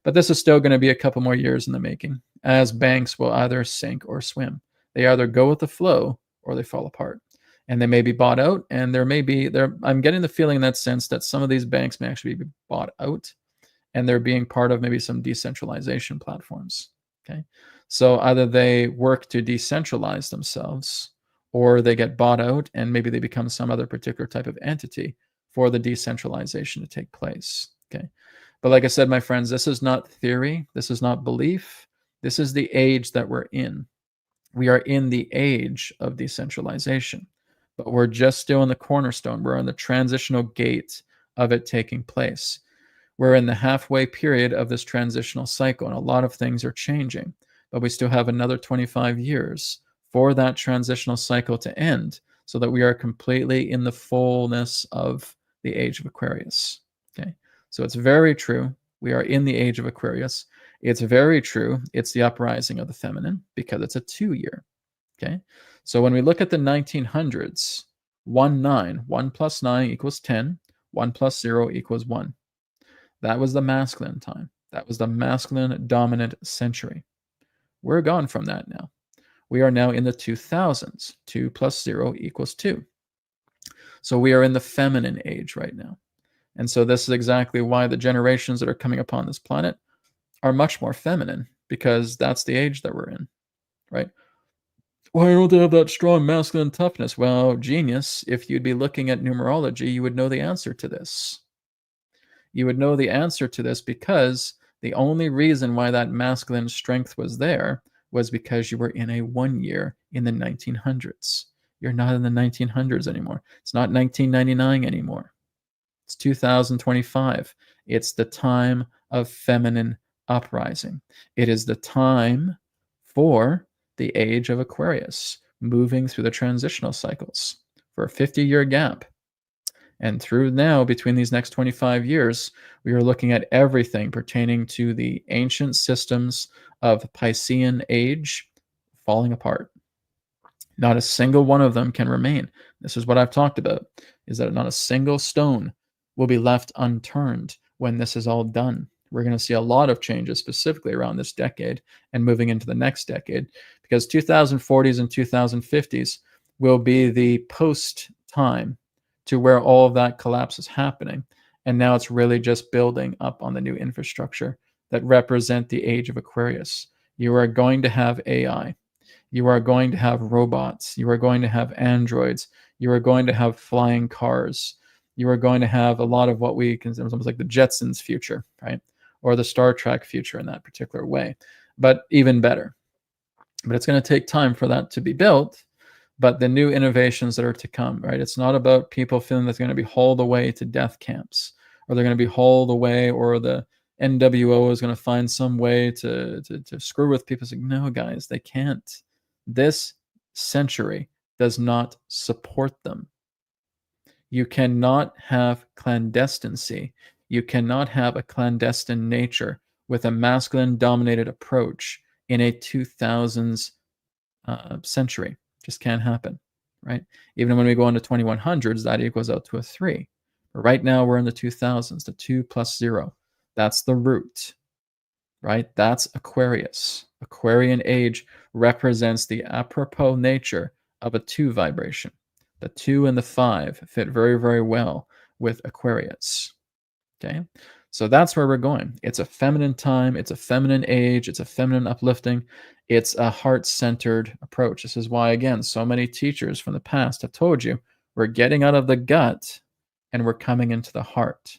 [SPEAKER 2] But this is still going to be a couple more years in the making, as banks will either sink or swim. They either go with the flow or they fall apart. And they may be bought out, and I'm getting the feeling in that sense that some of these banks may actually be bought out, and they're being part of maybe some decentralization platforms. Okay, so either they work to decentralize themselves, or they get bought out, and maybe they become some other particular type of entity for the decentralization to take place. Okay, but like I said, my friends, this is not theory. This is not belief. This is the age that we're in. We are in the age of decentralization, but we're just still in the cornerstone. We're in the transitional gate of it taking place. We're in the halfway period of this transitional cycle, and a lot of things are changing, but we still have another 25 years for that transitional cycle to end, so that we are completely in the fullness of the age of Aquarius. Okay, so it's very true. We are in the age of Aquarius. It's very true. It's the uprising of the feminine, because it's a 2-year. Okay, so when we look at the 1900s, 1 plus 9 equals 10, 1 plus 0 equals 1. That was the masculine time. That was the masculine dominant century. We're gone from that now. We are now in the 2000s. 2 plus 0 equals 2. So we are in the feminine age right now. And so this is exactly why the generations that are coming upon this planet are much more feminine, because that's the age that we're in, right? Why don't they have that strong masculine toughness? Well, genius, if you'd be looking at numerology, you would know the answer to this. You would know the answer to this because the only reason why that masculine strength was there was because you were in a 1-year in the 1900s. You're not in the 1900s anymore. It's not 1999 anymore. It's 2025. It's the time of feminine uprising. It is the time for the age of Aquarius, moving through the transitional cycles for a 50-year gap. And through now, between these next 25 years, we are looking at everything pertaining to the ancient systems of Piscean age falling apart. Not a single one of them can remain. This is what I've talked about, is that not a single stone will be left unturned when this is all done. We're going to see a lot of changes specifically around this decade and moving into the next decade, because 2040s and 2050s will be the post time to where all of that collapse is happening. And now it's really just building up on the new infrastructure that represent the age of Aquarius. You are going to have AI. You are going to have robots. You are going to have androids. You are going to have flying cars. you are going to have a lot of what we consider almost like the Jetsons future, right? Or the Star Trek future in that particular way, but even better. But it's going to take time for that to be built. But the new innovations that are to come, right? It's not about people feeling that's going to be hauled away to death camps, or they're going to be hauled away, or the NWO is going to find some way to screw with people. It's like, no, guys, they can't. This century does not support them. You cannot have clandestinity. You cannot have a clandestine nature with a masculine dominated approach in a 2000s century. Just can't happen, right? Even when we go into 2100s, that equals out to a 3. But right now, we're in the 2000s, the 2 plus 0. That's the root, right? That's Aquarius. Aquarian age represents the apropos nature of a 2 vibration. The 2 and the 5 fit very, very well with Aquarius, okay? So that's where we're going. It's a feminine time. It's a feminine age. It's a feminine uplifting. It's a heart-centered approach. This is why, again, so many teachers from the past have told you we're getting out of the gut and we're coming into the heart.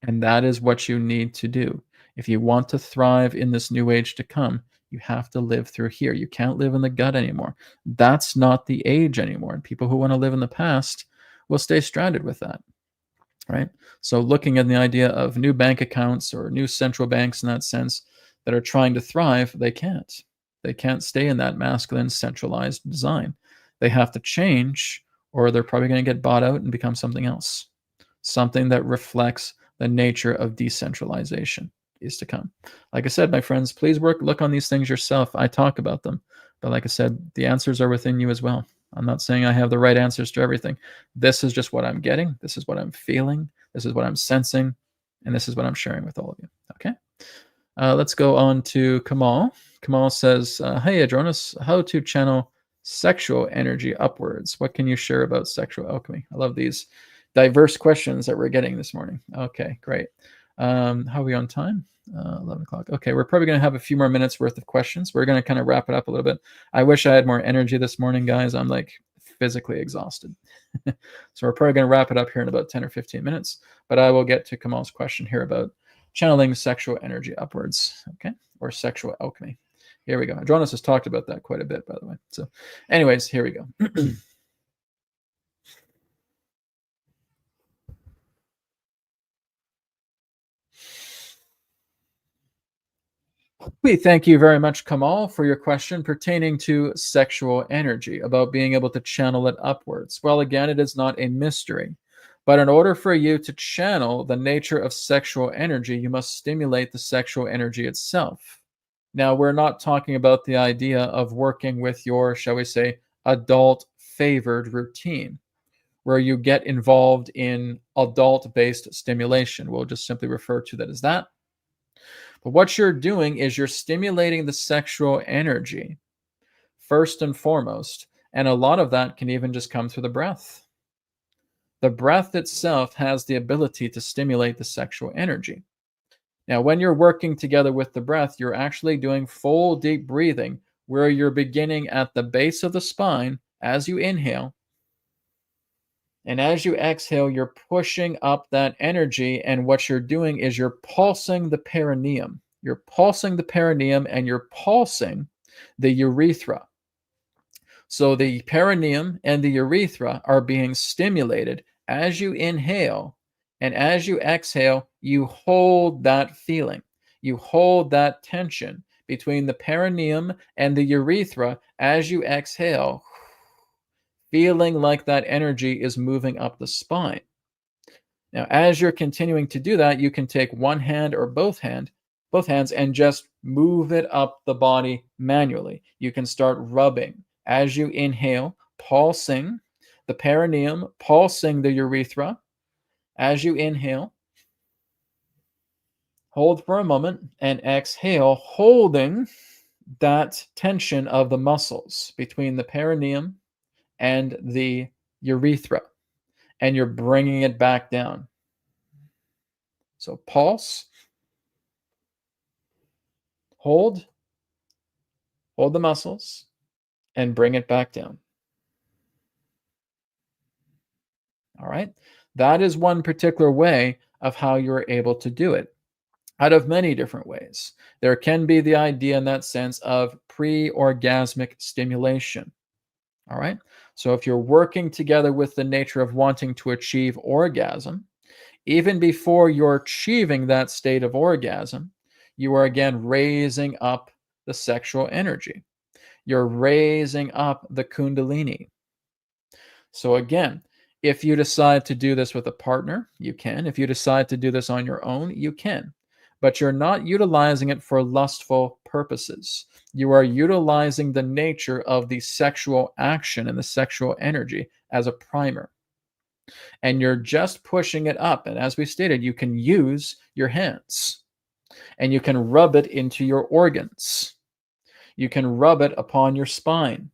[SPEAKER 2] And that is what you need to do. If you want to thrive in this new age to come, you have to live through here. You can't live in the gut anymore. That's not the age anymore. And people who want to live in the past will stay stranded with that. Right? So looking at the idea of new bank accounts or new central banks in that sense that are trying to thrive, they can't. They can't stay in that masculine centralized design. They have to change, or they're probably going to get bought out and become something else. Something that reflects the nature of decentralization is to come. Like I said, my friends, please look on these things yourself. I talk about them. But like I said, the answers are within you as well. I'm not saying I have the right answers to everything. This is just what I'm getting. This is what I'm feeling. This is what I'm sensing. And this is what I'm sharing with all of you. Okay. Let's go on to Kamal. Kamal says, hey, Adronis, how to channel sexual energy upwards? What can you share about sexual alchemy? I love these diverse questions that we're getting this morning. Okay, great. How are we on time? 11 o'clock. Okay, we're probably going to have a few more minutes worth of questions. We're going to kind of wrap it up a little bit. I wish I had more energy this morning, guys. I'm like physically exhausted. So we're probably going to wrap it up here in about 10 or 15 minutes. But I will get to Kamal's question here about channeling sexual energy upwards, okay, or sexual alchemy. Here we go. Adronis has talked about that quite a bit, by the way. So anyways, here we go. We thank you very much, Kamal, for your question pertaining to sexual energy, about being able to channel it upwards. Well, again, it is not a mystery. But in order for you to channel the nature of sexual energy, you must stimulate the sexual energy itself. Now, we're not talking about the idea of working with your, shall we say, adult favored routine, where you get involved in adult based stimulation. We'll just simply refer to that as that. But what you're doing is you're stimulating the sexual energy first and foremost. And a lot of that can even just come through the breath. The breath itself has the ability to stimulate the sexual energy. Now, when you're working together with the breath, you're actually doing full deep breathing, where you're beginning at the base of the spine as you inhale. And as you exhale, you're pushing up that energy. And what you're doing is you're pulsing the perineum. You're pulsing the perineum and you're pulsing the urethra. So the perineum and the urethra are being stimulated as you inhale. And as you exhale, you hold that feeling. You hold that tension between the perineum and the urethra as you exhale, feeling like that energy is moving up the spine. Now, as you're continuing to do that, you can take one hand or both hands, and just move it up the body manually. You can start rubbing as you inhale, pulsing the perineum, pulsing the urethra. As you inhale, hold for a moment, and exhale, holding that tension of the muscles between the perineum and the urethra, and you're bringing it back down. So pulse, hold the muscles, and bring it back down. All right. That is one particular way of how you're able to do it. Out of many different ways, there can be the idea in that sense of pre-orgasmic stimulation. All right. So if you're working together with the nature of wanting to achieve orgasm, even before you're achieving that state of orgasm, you are again raising up the sexual energy. You're raising up the Kundalini. So again, if you decide to do this with a partner, you can. If you decide to do this on your own, you can. But you're not utilizing it for lustful purposes. You are utilizing the nature of the sexual action and the sexual energy as a primer. And you're just pushing it up. And as we stated, you can use your hands and you can rub it into your organs. You can rub it upon your spine.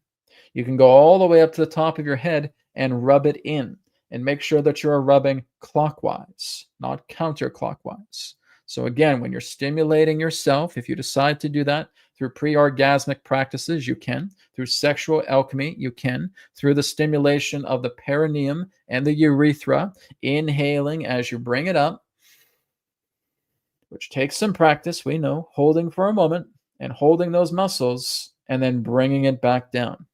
[SPEAKER 2] You can go all the way up to the top of your head and rub it in, and make sure that you're rubbing clockwise, not counterclockwise. So again, when you're stimulating yourself, if you decide to do that through pre-orgasmic practices, you can. Through sexual alchemy, you can. Through the stimulation of the perineum and the urethra, inhaling as you bring it up, which takes some practice, we know, holding for a moment and holding those muscles and then bringing it back down.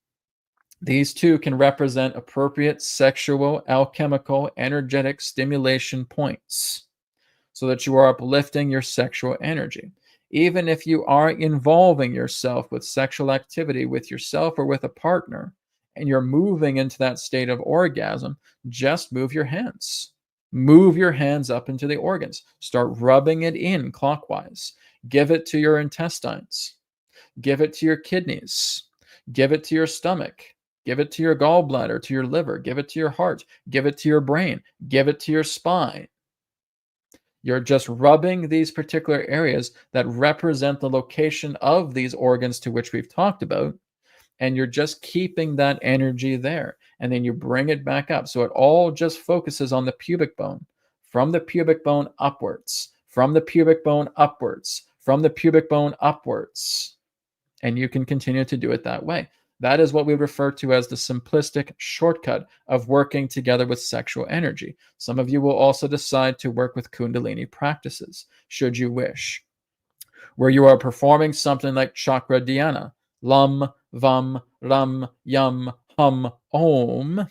[SPEAKER 2] These two can represent appropriate sexual, alchemical, energetic stimulation points so that you are uplifting your sexual energy. Even if you are involving yourself with sexual activity with yourself or with a partner, and you're moving into that state of orgasm, just move your hands. Move your hands up into the organs. Start rubbing it in clockwise. Give it to your intestines. Give it to your kidneys. Give it to your stomach. Give it to your gallbladder, to your liver. Give it to your heart. Give it to your brain. Give it to your spine. You're just rubbing these particular areas that represent the location of these organs to which we've talked about, and you're just keeping that energy there. And then you bring it back up. So it all just focuses on the pubic bone, from the pubic bone upwards, from the pubic bone upwards, from the pubic bone upwards. And you can continue to do it that way. That is what we refer to as the simplistic shortcut of working together with sexual energy. Some of you will also decide to work with Kundalini practices, should you wish, where you are performing something like chakra dhyana, lam, vam, ram, yam, hum, om,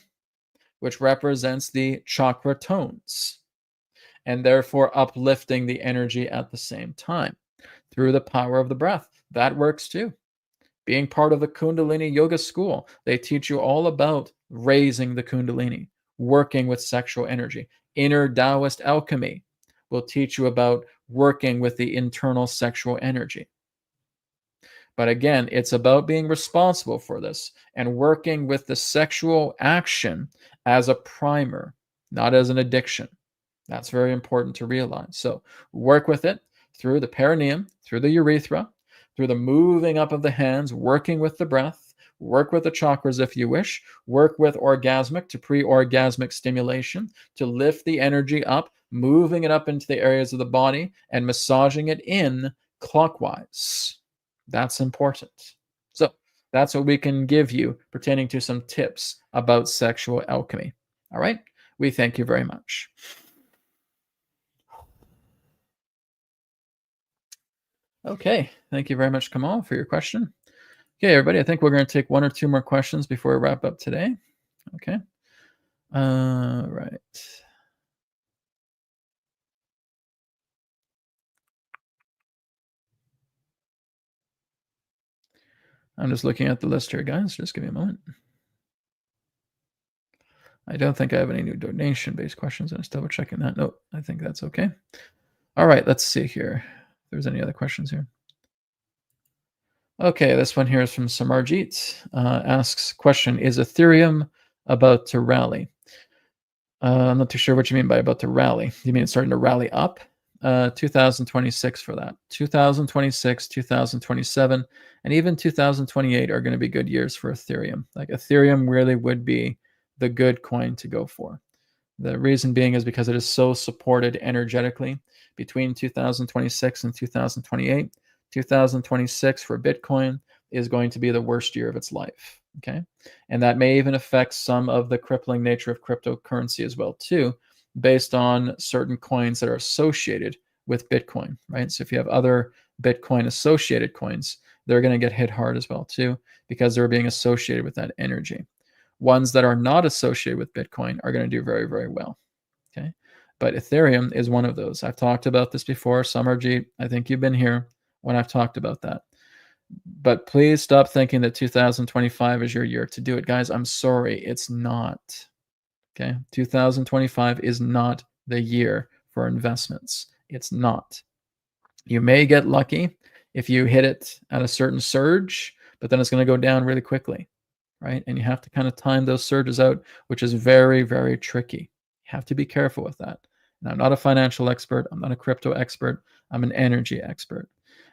[SPEAKER 2] which represents the chakra tones, and therefore uplifting the energy at the same time through the power of the breath. That works too. Being part of the Kundalini Yoga School, they teach you all about raising the Kundalini, working with sexual energy. Inner Taoist alchemy will teach you about working with the internal sexual energy. But again, it's about being responsible for this and working with the sexual action as a primer, not as an addiction. That's very important to realize. So work with it through the perineum, through the urethra, through the moving up of the hands, working with the breath, work with the chakras if you wish, work with orgasmic to pre-orgasmic stimulation to lift the energy up, moving it up into the areas of the body and massaging it in clockwise. That's important. So that's what we can give you pertaining to some tips about sexual alchemy. All right? We thank you very much. Okay, thank you very much, Kamal, for your question. Okay, everybody, I think we're going to take one or two more questions before we wrap up today. Okay. Right. I'm just looking at the list here, guys. Just give me a moment. I don't think I have any new donation-based questions. I'm just double checking that. Nope, I think that's okay. All right, let's see here. If there's any other questions here. Okay, this one here is from Samarjit. Asks, question, is Ethereum about to rally? I'm not too sure what you mean by about to rally. You mean it's starting to rally up? 2026 for that. 2026, 2027, and even 2028 are going to be good years for Ethereum. Like Ethereum really would be the good coin to go for. The reason being is because it is so supported energetically between 2026 and 2028. 2026 for Bitcoin is going to be the worst year of its life. Okay. And that may even affect some of the crippling nature of cryptocurrency as well, too, based on certain coins that are associated with Bitcoin, right? So if you have other Bitcoin associated coins, they're going to get hit hard as well too, because they're being associated with that energy. Ones that are not associated with Bitcoin are going to do very, very well. Okay. But Ethereum is one of those. I've talked about this before. Summer G, I think you've been here when I've talked about that. But please stop thinking that 2025 is your year to do it. Guys, I'm sorry. It's not. Okay. 2025 is not the year for investments. It's not. You may get lucky if you hit it at a certain surge, but then it's going to go down really quickly, right? And you have to kind of time those surges out, which is very, very tricky. You have to be careful with that. And I'm not a financial expert. I'm not a crypto expert. I'm an energy expert.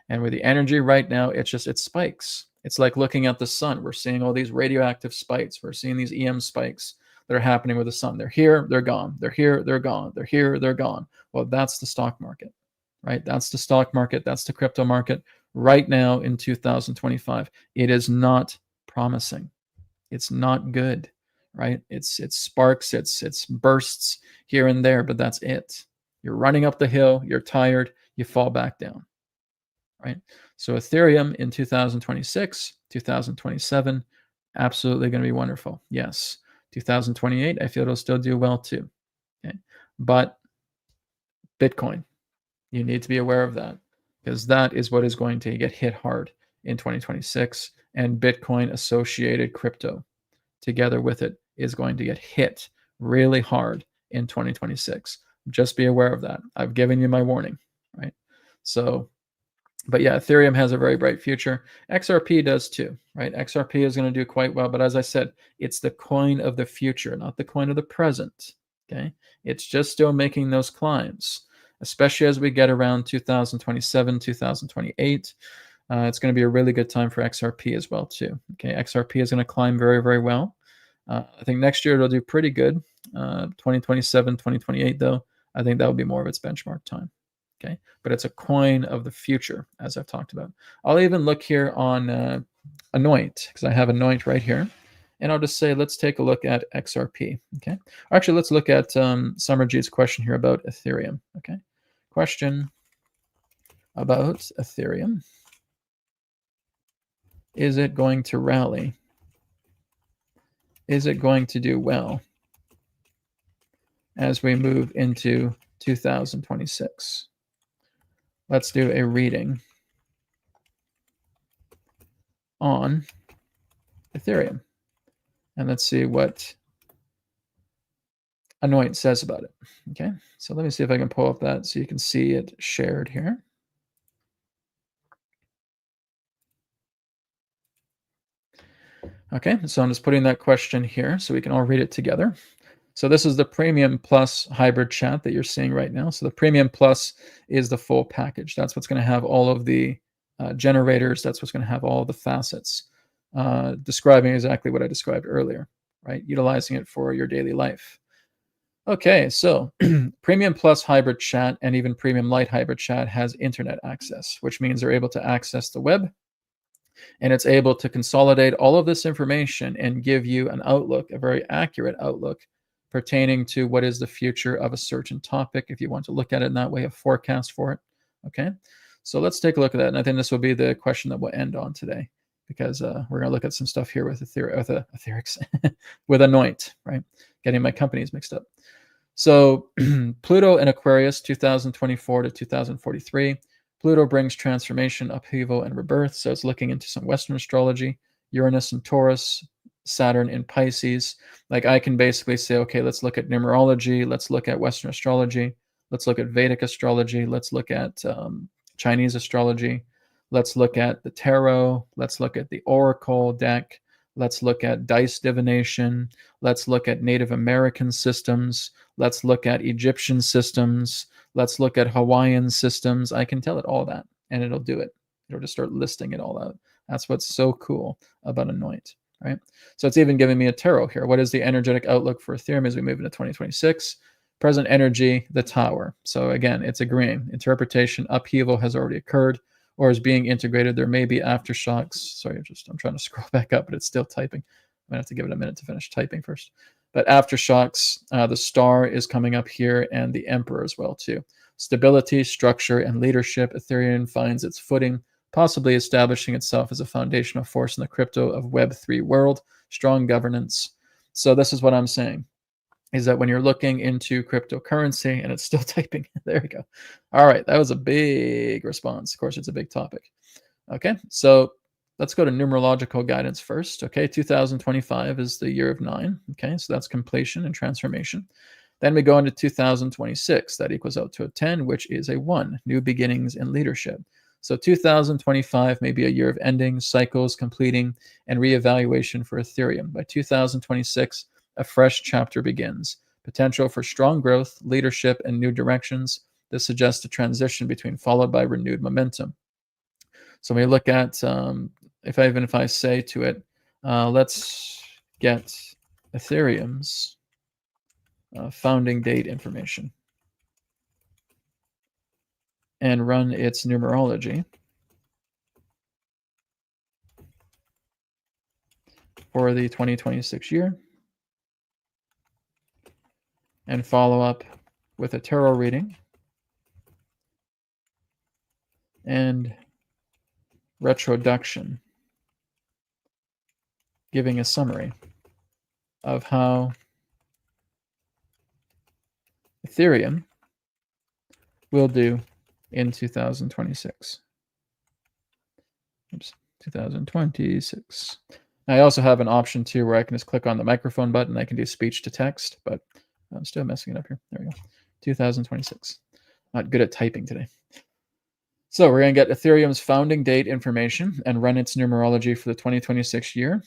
[SPEAKER 2] And with the energy right now, it spikes. It's like looking at the sun. We're seeing all these radioactive spikes. We're seeing these EM spikes that are happening with the sun. They're here, they're gone. They're here, they're gone. They're here, they're gone. Well, that's the stock market, right? That's the stock market. That's the crypto market right now in 2025. It is not promising. It's not good, right? It's sparks, it's bursts here and there, but that's it. You're running up the hill, you're tired, you fall back down, right? So Ethereum in 2026, 2027, absolutely going to be wonderful. Yes. 2028, I feel it'll still do well too. Okay. But Bitcoin, you need to be aware of that, because that is what is going to get hit hard in 2026. And Bitcoin associated crypto together with it is going to get hit really hard in 2026. Just be aware of that. I've given you my warning, right? So, but yeah, Ethereum has a very bright future. XRP does too, right? XRP is going to do quite well. But as I said, it's the coin of the future, not the coin of the present. Okay. It's just still making those climbs, especially as we get around 2027, 2028. It's going to be a really good time for XRP as well too. Okay. XRP is going to climb very, very well. I think next year it'll do pretty good. 2027, 2028 though, I think that will be more of its benchmark time. Okay, but it's a coin of the future, as I've talked about. I'll even look here on ANOINT, because I have ANOINT right here. And I'll just say, let's take a look at XRP. Okay, or actually, let's look at Summer G's question here about Ethereum. Okay, question about Ethereum. Is it going to rally? Is it going to do well as we move into 2026? Let's do a reading on Ethereum. And let's see what ANOINT says about it. Okay, so let me see if I can pull up that so you can see it shared here. Okay, so I'm just putting that question here so we can all read it together. So this is the Premium Plus hybrid chat that you're seeing right now. So the Premium Plus is the full package. That's what's going to have all of the generators. That's what's going to have all of the facets, describing exactly what I described earlier, right? Utilizing it for your daily life. Okay, so Premium Plus hybrid chat and even Premium Lite hybrid chat has internet access, which means they're able to access the web, and it's able to consolidate all of this information and give you an outlook, a very accurate outlook, pertaining to what is the future of a certain topic, if you want to look at it in that way, a forecast for it. Okay, so let's take a look at that. And I think this will be the question that we'll end on today, because we're going to look at some stuff here with with ANOINT, right? Getting my companies mixed up. So Pluto and Aquarius, 2024 to 2043. Pluto brings transformation, upheaval, and rebirth. So it's looking into some Western astrology. Uranus and Taurus, Saturn in Pisces. Like I can basically say, okay, let's look at numerology. Let's look at Western astrology. Let's look at Vedic astrology. Let's look at Chinese astrology. Let's look at the tarot. Let's look at the oracle deck. Let's look at dice divination. Let's look at Native American systems. Let's look at Egyptian systems. Let's look at Hawaiian systems. I can tell it all that, and it'll do it. It'll just start listing it all out. That's what's so cool about ANOINT, right? So it's even giving me a tarot here. What is the energetic outlook for Ethereum as we move into 2026? Present energy, the tower. So again, it's agreeing. Interpretation, upheaval has already occurred or is being integrated. There may be aftershocks. Sorry, I'm trying to scroll back up, but it's still typing. I'm gonna have to give it a minute to finish typing first. But aftershocks, the star is coming up here, and the emperor as well too. Stability, structure, and leadership. Ethereum finds its footing, possibly establishing itself as a foundational force in the crypto of Web3 world. Strong governance. So this is what I'm saying, is that when you're looking into cryptocurrency, and it's still typing, there we go. All right, that was a big response. Of course, it's a big topic. Okay, so let's go to numerological guidance first. Okay, 2025 is the year of 9. Okay, so that's completion and transformation. Then we go into 2026. That equals out to a 10, which is a 1, new beginnings and leadership. So 2025 may be a year of endings, cycles, completing, and reevaluation for Ethereum. By 2026, a fresh chapter begins. Potential for strong growth, leadership, and new directions. This suggests a transition between followed by renewed momentum. So when we look at, if I say to it, let's get Ethereum's founding date information and run its numerology for the 2026 year, and follow up with a tarot reading and retroduction, giving a summary of how Ethereum will do in 2026. Oops, 2026. I also have an option too where I can just click on the microphone button. I can do speech to text, but I'm still messing it up here. There we go. 2026. Not good at typing today. So we're going to get Ethereum's founding date information and run its numerology for the 2026 year,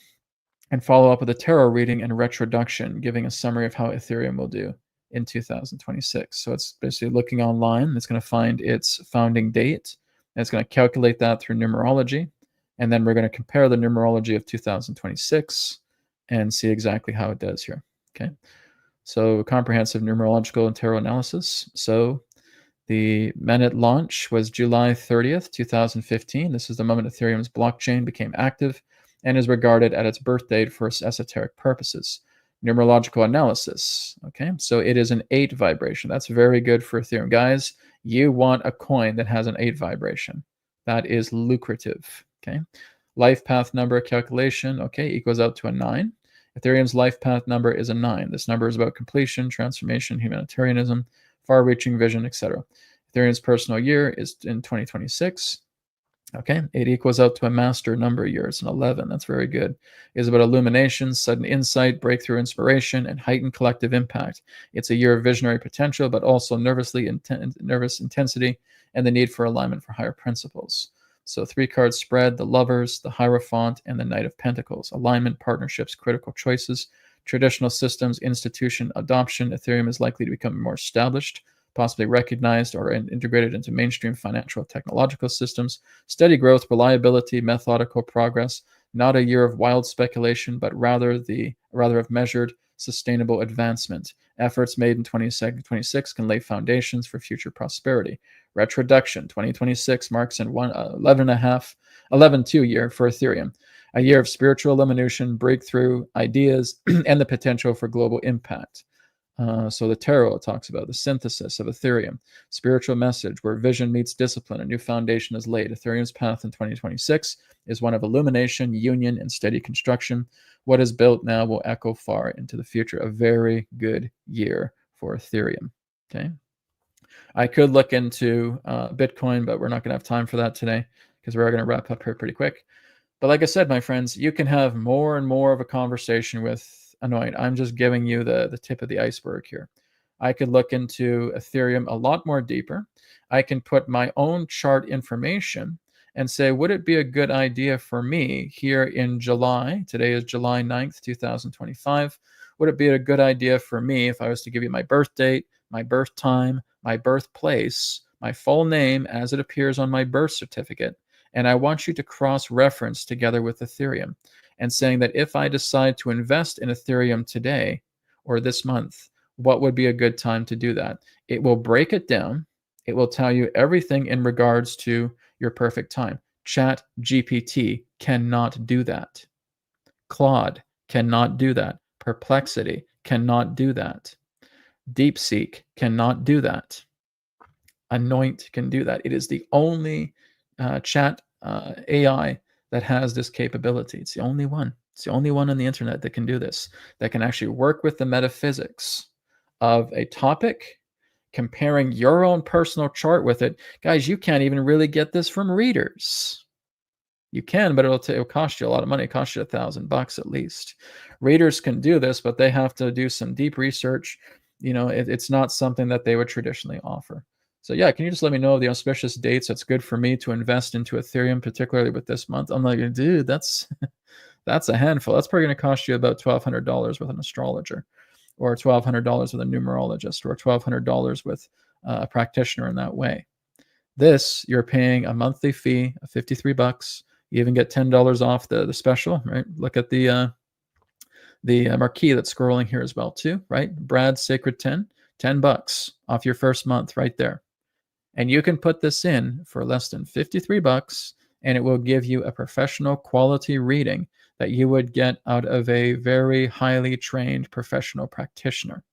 [SPEAKER 2] and follow up with a tarot reading and retroduction, giving a summary of how Ethereum will do in 2026. So it's basically looking online. It's going to find its founding date, and it's going to calculate that through numerology. And then we're going to compare the numerology of 2026 and see exactly how it does here. Okay. So comprehensive numerological and tarot analysis. So the mainnet launch was July 30th, 2015. This is the moment Ethereum's blockchain became active and is regarded at its birth date for esoteric purposes. Numerological analysis. Okay, so it is an 8 vibration. That's very good for Ethereum. Guys, you want a coin that has an 8 vibration. That is lucrative. Okay, life path number calculation. Okay, equals out to a 9. Ethereum's life path number is a 9. This number is about completion, transformation, humanitarianism, far-reaching vision, etc. Ethereum's personal year is in 2026. Okay, it equals out to a master number year. It's an 11. That's very good. It is about illumination, sudden insight, breakthrough inspiration, and heightened collective impact. It's a year of visionary potential, but also nervous intensity and the need for alignment for higher principles. So 3-card spread: the Lovers, the Hierophant, and the Knight of Pentacles. Alignment, partnerships, critical choices, traditional systems, institution, adoption. Ethereum is likely to become more established, possibly recognized or integrated into mainstream financial technological systems. Steady growth, reliability, methodical progress. Not a year of wild speculation, but rather of measured, sustainable advancement. Efforts made in 2026 can lay foundations for future prosperity. Retroduction: 2026 marks an 11.2 year for Ethereum. A year of spiritual illumination, breakthrough, ideas, and the potential for global impact. So the tarot talks about the synthesis of Ethereum, spiritual message where vision meets discipline. A new foundation is laid. Ethereum's path in 2026 is one of illumination, union, and steady construction. What is built now will echo far into the future. A very good year for Ethereum. Okay. I could look into Bitcoin, but we're not going to have time for that today because we're going to wrap up here pretty quick. But like I said, my friends, you can have more and more of a conversation with ANOINT. I'm just giving you the tip of the iceberg here. I could look into Ethereum a lot more deeper. I can put my own chart information and say, would it be a good idea for me here in July? Today is July 9th, 2025. Would it be a good idea for me if I was to give you my birth date, my birth time, my birthplace, my full name as it appears on my birth certificate, and I want you to cross-reference together with Ethereum and saying that if I decide to invest in Ethereum today or this month, what would be a good time to do that? It will break it down. It will tell you everything in regards to your perfect time. Chat GPT cannot do that. Claude cannot do that. Perplexity cannot do that. DeepSeek cannot do that. Anoint can do that. It is the only chat AI that has this capability. It's the only one. It's the only one on the internet that can do this, that can actually work with the metaphysics of a topic, comparing your own personal chart with it. Guys, you can't even really get this from readers. You can, but it'll cost you a lot of money. It costs you $1,000 at least. Readers can do this, but they have to do some deep research. It's not something that they would traditionally offer. So yeah, can you just let me know the auspicious dates that's good for me to invest into Ethereum, particularly with this month? I'm like, dude, that's a handful. That's probably going to cost you about $1,200 with an astrologer, or $1,200 with a numerologist, or $1,200 with a practitioner in that way. This, you're paying a monthly fee of $53. You even get $10 off the special, right? Look at the marquee that's scrolling here as well too, right? Brad's Sacred 10, $10 off your first month right there. And you can put this in for less than $53, and it will give you a professional quality reading that you would get out of a very highly trained professional practitioner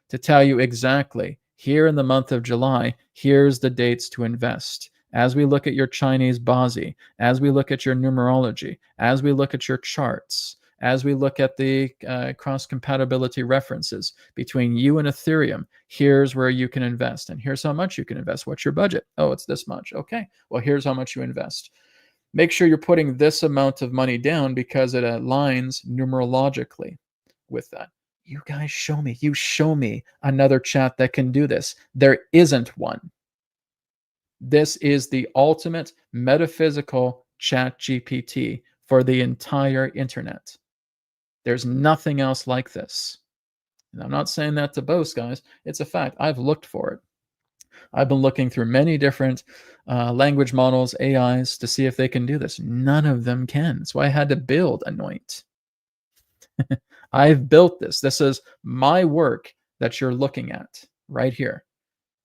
[SPEAKER 2] to tell you exactly, here in the month of July, here's the dates to invest. As we look at your Chinese Bazi, as we look at your numerology, as we look at your charts, as we look at the cross-compatibility references between you and Ethereum, here's where you can invest, and here's how much you can invest. What's your budget? Oh, it's this much. Okay, well, here's how much you invest. Make sure you're putting this amount of money down because it aligns numerologically with that. You guys show me. You show me another chat that can do this. There isn't one. This is the ultimate metaphysical chat GPT for the entire internet. There's nothing else like this. And I'm not saying that to boast, guys. It's a fact. I've looked for it. I've been looking through many different language models, AIs, to see if they can do this. None of them can. That's why I had to build Anoint. I've built this. This is my work that you're looking at right here,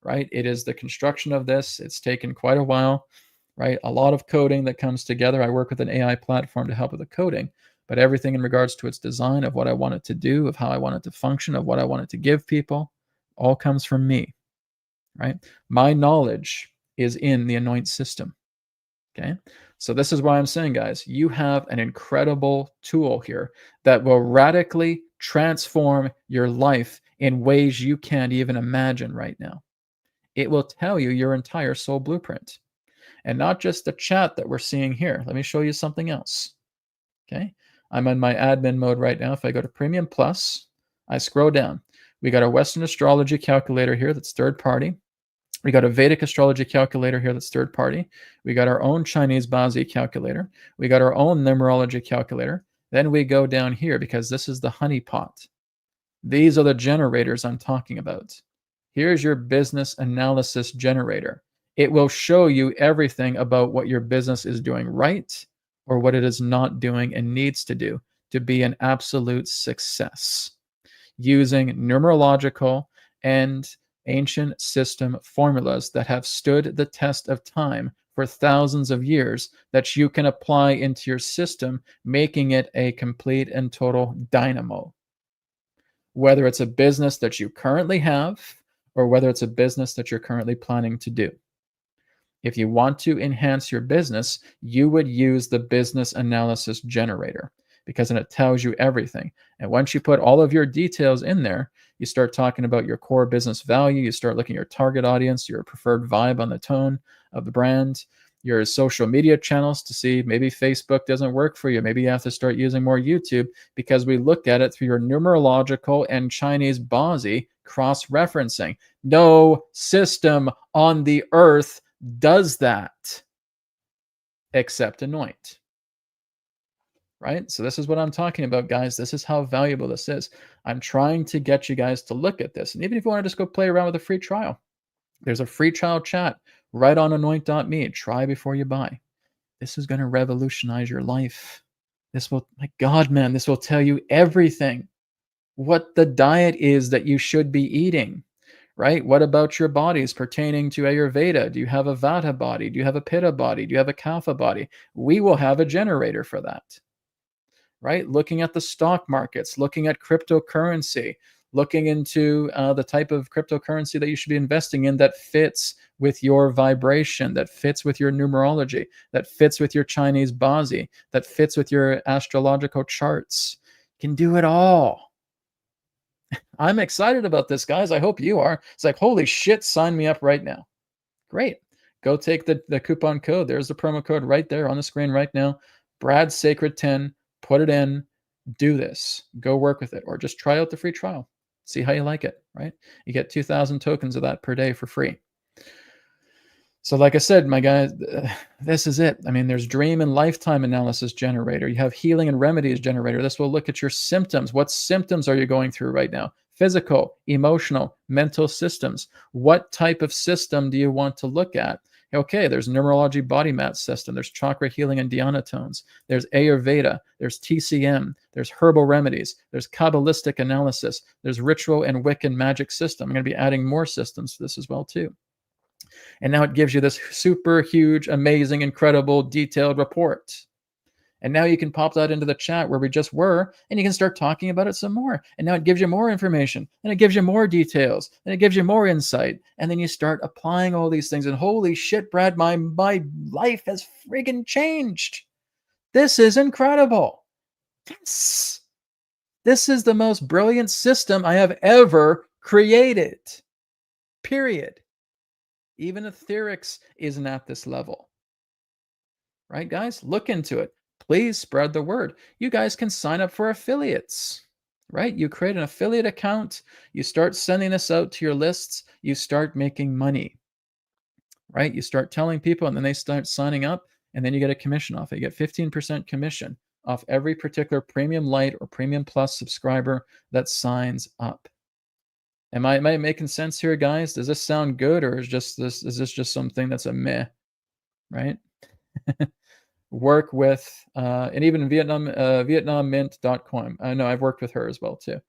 [SPEAKER 2] right? It is the construction of this. It's taken quite a while, right? A lot of coding that comes together. I work with an AI platform to help with the coding, but everything in regards to its design, of what I want it to do, of how I want it to function, of what I want it to give people, all comes from me, right? My knowledge is in the Anoint system, okay? So this is why I'm saying, guys, you have an incredible tool here that will radically transform your life in ways you can't even imagine right now. It will tell you your entire soul blueprint, and not just the chat that we're seeing here. Let me show you something else, okay? I'm in my admin mode right now. If I go to Premium Plus, I scroll down. We got a Western astrology calculator here that's third party. We got a Vedic astrology calculator here that's third party. We got our own Chinese Bazi calculator. We got our own numerology calculator. Then we go down here because this is the honeypot. These are the generators I'm talking about. Here's your business analysis generator. It will show you everything about what your business is doing right or what it is not doing and needs to do to be an absolute success, using numerological and ancient system formulas that have stood the test of time for thousands of years that you can apply into your system, making it a complete and total dynamo. Whether it's a business that you currently have or whether it's a business that you're currently planning to do. If you want to enhance your business, you would use the business analysis generator because then it tells you everything. And once you put all of your details in there, you start talking about your core business value. You start looking at your target audience, your preferred vibe on the tone of the brand, your social media channels to see maybe Facebook doesn't work for you. Maybe you have to start using more YouTube because we looked at it through your numerological and Chinese Bazi cross-referencing. No system on the earth does that except Anoint. Right? So this is what I'm talking about, guys. This is how valuable this is. I'm trying to get you guys to look at this. And even if you want to just go play around with a free trial, there's a free trial chat right on anoint.me. Try before you buy. This is going to revolutionize your life. This will, my God, man, this will tell you everything. What the diet is that you should be eating, right? What about your bodies pertaining to Ayurveda? Do you have a Vata body? Do you have a Pitta body? Do you have a Kapha body? We will have a generator for that. right? Looking at the stock markets, looking at cryptocurrency, looking into the type of cryptocurrency that you should be investing in that fits with your vibration, that fits with your numerology, that fits with your Chinese Bazi, that fits with your astrological charts. You can do it all. I'm excited about this, guys. I hope you are. It's like, holy shit, sign me up right now. Great. Go take the coupon code. There's the promo code right there on the screen right now. Brad Sacred 10. Put it in. Do this. Go work with it, or just try out the free trial. See how you like it, right? You get 2,000 tokens of that per day for free. So like I said, my guys, this is it. I mean, there's dream and lifetime analysis generator. You have healing and remedies generator. This will look at your symptoms. What symptoms are you going through right now? Physical, emotional, mental systems. What type of system do you want to look at? Okay, there's numerology body mat system. There's chakra healing and dhyana tones. There's Ayurveda. There's TCM. There's herbal remedies. There's Kabbalistic analysis. There's ritual and Wiccan magic system. I'm going to be adding more systems to this as well too. And now it gives you this super huge, amazing, incredible, detailed report. And now you can pop that into the chat where we just were, and you can start talking about it some more. And now it gives you more information, and it gives you more details, and it gives you more insight. And then you start applying all these things. And holy shit, Brad, my life has friggin' changed. This is incredible. This is the most brilliant system I have ever created. Period. Even Ethereum isn't at this level. Right, guys? Look into it. Please spread the word. You guys can sign up for affiliates, right? You create an affiliate account. You start sending this out to your lists. You start making money, right? You start telling people, and then they start signing up, and then you get a commission off it. You get 15% commission off every particular premium light or premium plus subscriber that signs up. Am I making sense here, guys? Does this sound good, or is this just something that's a meh, right? Work with and even VietnamMint.com. I know I've worked with her as well too.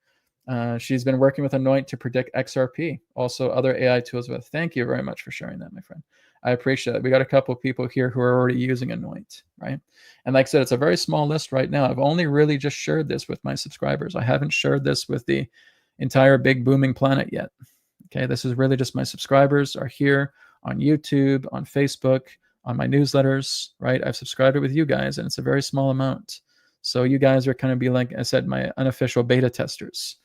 [SPEAKER 2] She's been working with Anoint to predict XRP, also other AI tools with. Thank you very much for sharing that, my friend. I appreciate it. We got a couple of people here who are already using Anoint, right? And like I said, it's a very small list right now. I've only really just shared this with my subscribers. I haven't shared this with the entire big booming planet yet. Okay, this is really just my subscribers are here on YouTube, on Facebook, on my newsletters, right? I've subscribed with you guys, and it's a very small amount. So you guys are kind of be like I said, my unofficial beta testers,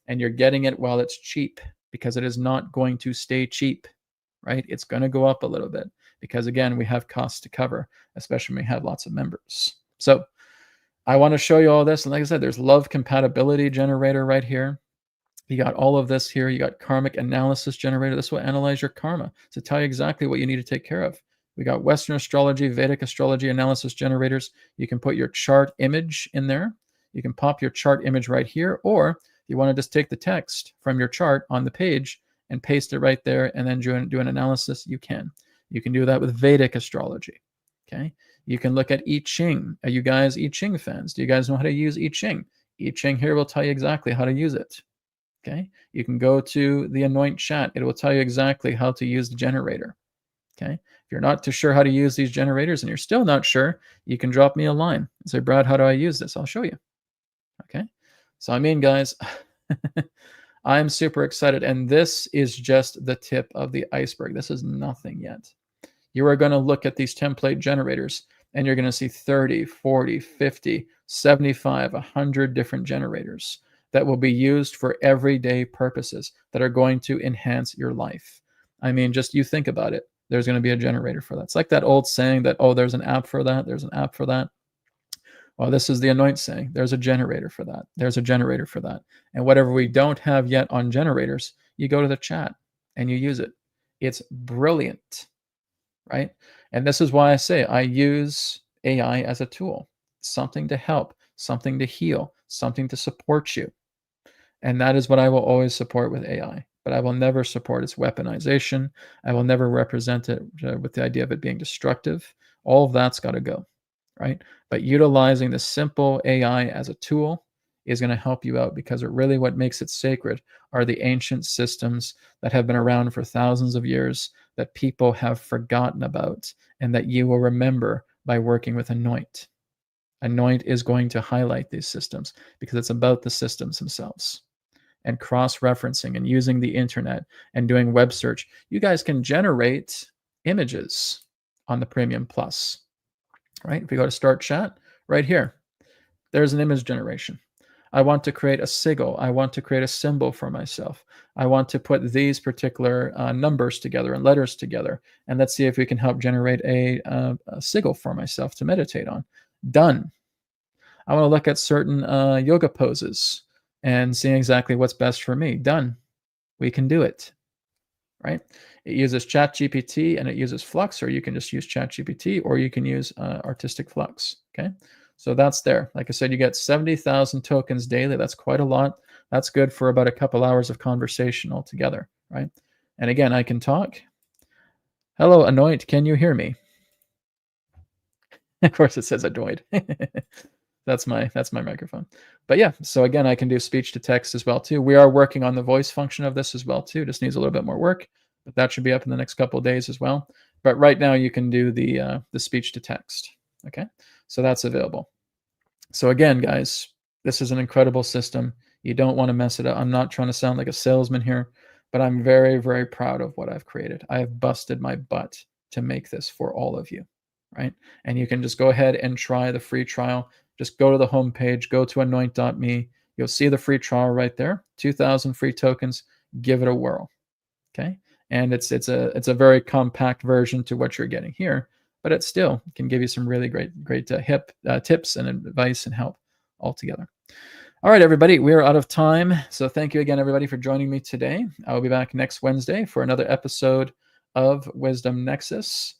[SPEAKER 2] and you're getting it while it's cheap, because it is not going to stay cheap, right? It's going to go up a little bit because, again, we have costs to cover, especially when we have lots of members. So I want to show you all this. And like I said, there's love compatibility generator right here. You got all of this here. You got karmic analysis generator. This will analyze your karma to tell you exactly what you need to take care of. We got Western astrology, Vedic astrology analysis generators. You can put your chart image in there. You can pop your chart image right here, or if you want to just take the text from your chart on the page and paste it right there and then do an analysis, you can. You can do that with Vedic astrology. Okay. You can look at I Ching. Are you guys I Ching fans? Do you guys know how to use I Ching? I Ching here will tell you exactly how to use it. Okay. You can go to the Anoint chat. It will tell you exactly how to use the generator. Okay. If you're not too sure how to use these generators and you're still not sure, you can drop me a line and say, Brad, how do I use this? I'll show you. Okay. So, I mean, guys, I'm super excited. And this is just the tip of the iceberg. This is nothing yet. You are going to look at these template generators and you're going to see 30, 40, 50, 75, 100 different generators that will be used for everyday purposes that are going to enhance your life. I mean, just you think about it. There's going to be a generator for that. It's like that old saying that, oh, there's an app for that. There's an app for that. Well, this is the Anoint saying. There's a generator for that. There's a generator for that. And whatever we don't have yet on generators, you go to the chat and you use it. It's brilliant, right? And this is why I say I use AI as a tool, something to help, something to heal, something to support you. And that is what I will always support with AI. But I will never support its weaponization. I will never represent it with the idea of it being destructive. All of that's got to go, right? But utilizing the simple AI as a tool is going to help you out, because really what makes it sacred are the ancient systems that have been around for thousands of years that people have forgotten about and that you will remember by working with Anoint. Anoint is going to highlight these systems because it's about the systems themselves. And cross-referencing and using the internet and doing web search. You guys can generate images on the Premium Plus, right? If we go to Start Chat, right here, there's an image generation. I want to create a sigil. I want to create a symbol for myself. I want to put these particular numbers together and letters together. And let's see if we can help generate a sigil for myself to meditate on. Done. I want to look at certain yoga poses and see exactly what's best for me. Done. We can do it, right? It uses ChatGPT and it uses Flux, or you can just use ChatGPT, or you can use Artistic Flux, okay? So that's there. Like I said, you get 70,000 tokens daily. That's quite a lot. That's good for about a couple hours of conversation altogether, right? And again, I can talk. Hello, Anoint, can you hear me? Of course, it says Anoint. That's my microphone. But yeah, so again, I can do speech to text as well too. We are working on the voice function of this as well too. Just needs a little bit more work, but that should be up in the next couple of days as well. But right now you can do the speech to text. Okay, so that's available. So again, guys, this is an incredible system. You don't want to mess it up. I'm not trying to sound like a salesman here, but I'm very, very proud of what I've created. I have busted my butt to make this for all of you, right? And you can just go ahead and try the free trial. Just go to the homepage, go to anoint.me. You'll see the free trial right there. 2,000 free tokens. Give it a whirl. Okay. And it's a very compact version to what you're getting here, but it still can give you some really great tips and advice and help altogether. All right, everybody, we are out of time. So thank you again, everybody, for joining me today. I will be back next Wednesday for another episode of Wisdom Nexus.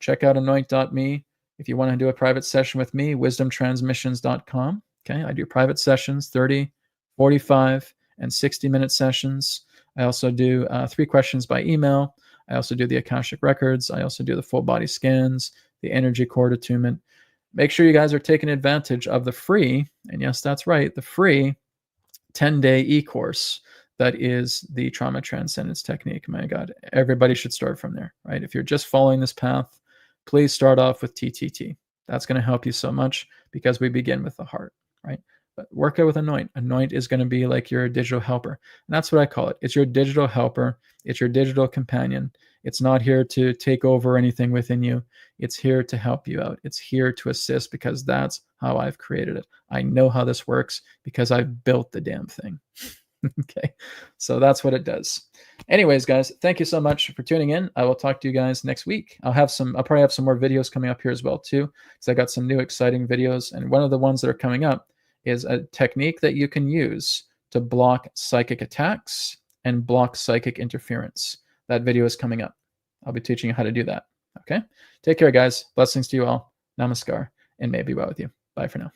[SPEAKER 2] Check out anoint.me. If you want to do a private session with me, wisdomtransmissions.com. Okay, I do private sessions, 30, 45, and 60-minute sessions. I also do 3 questions by email. I also do the Akashic Records. I also do the full body scans, the energy cord attunement. Make sure you guys are taking advantage of the free, and yes, that's right, the free 10-day e-course that is the Trauma Transcendence Technique. My God, everybody should start from there, right? If you're just following this path, please start off with TTT. That's going to help you so much because we begin with the heart, right? But work out with Anoint. Anoint is going to be like your digital helper. And that's what I call it. It's your digital helper. It's your digital companion. It's not here to take over anything within you. It's here to help you out. It's here to assist because that's how I've created it. I know how this works because I've built the damn thing. Okay, so that's what it does. Anyways, guys, thank you so much for tuning in. I will talk to you guys next week. I'll probably have some more videos coming up here as well too, because I got some new exciting videos. And one of the ones that are coming up is a technique that you can use to block psychic attacks and block psychic interference. That video is coming up. I'll be teaching you how to do that. Okay, take care, guys. Blessings to you all. Namaskar, and may it be well with you. Bye for now.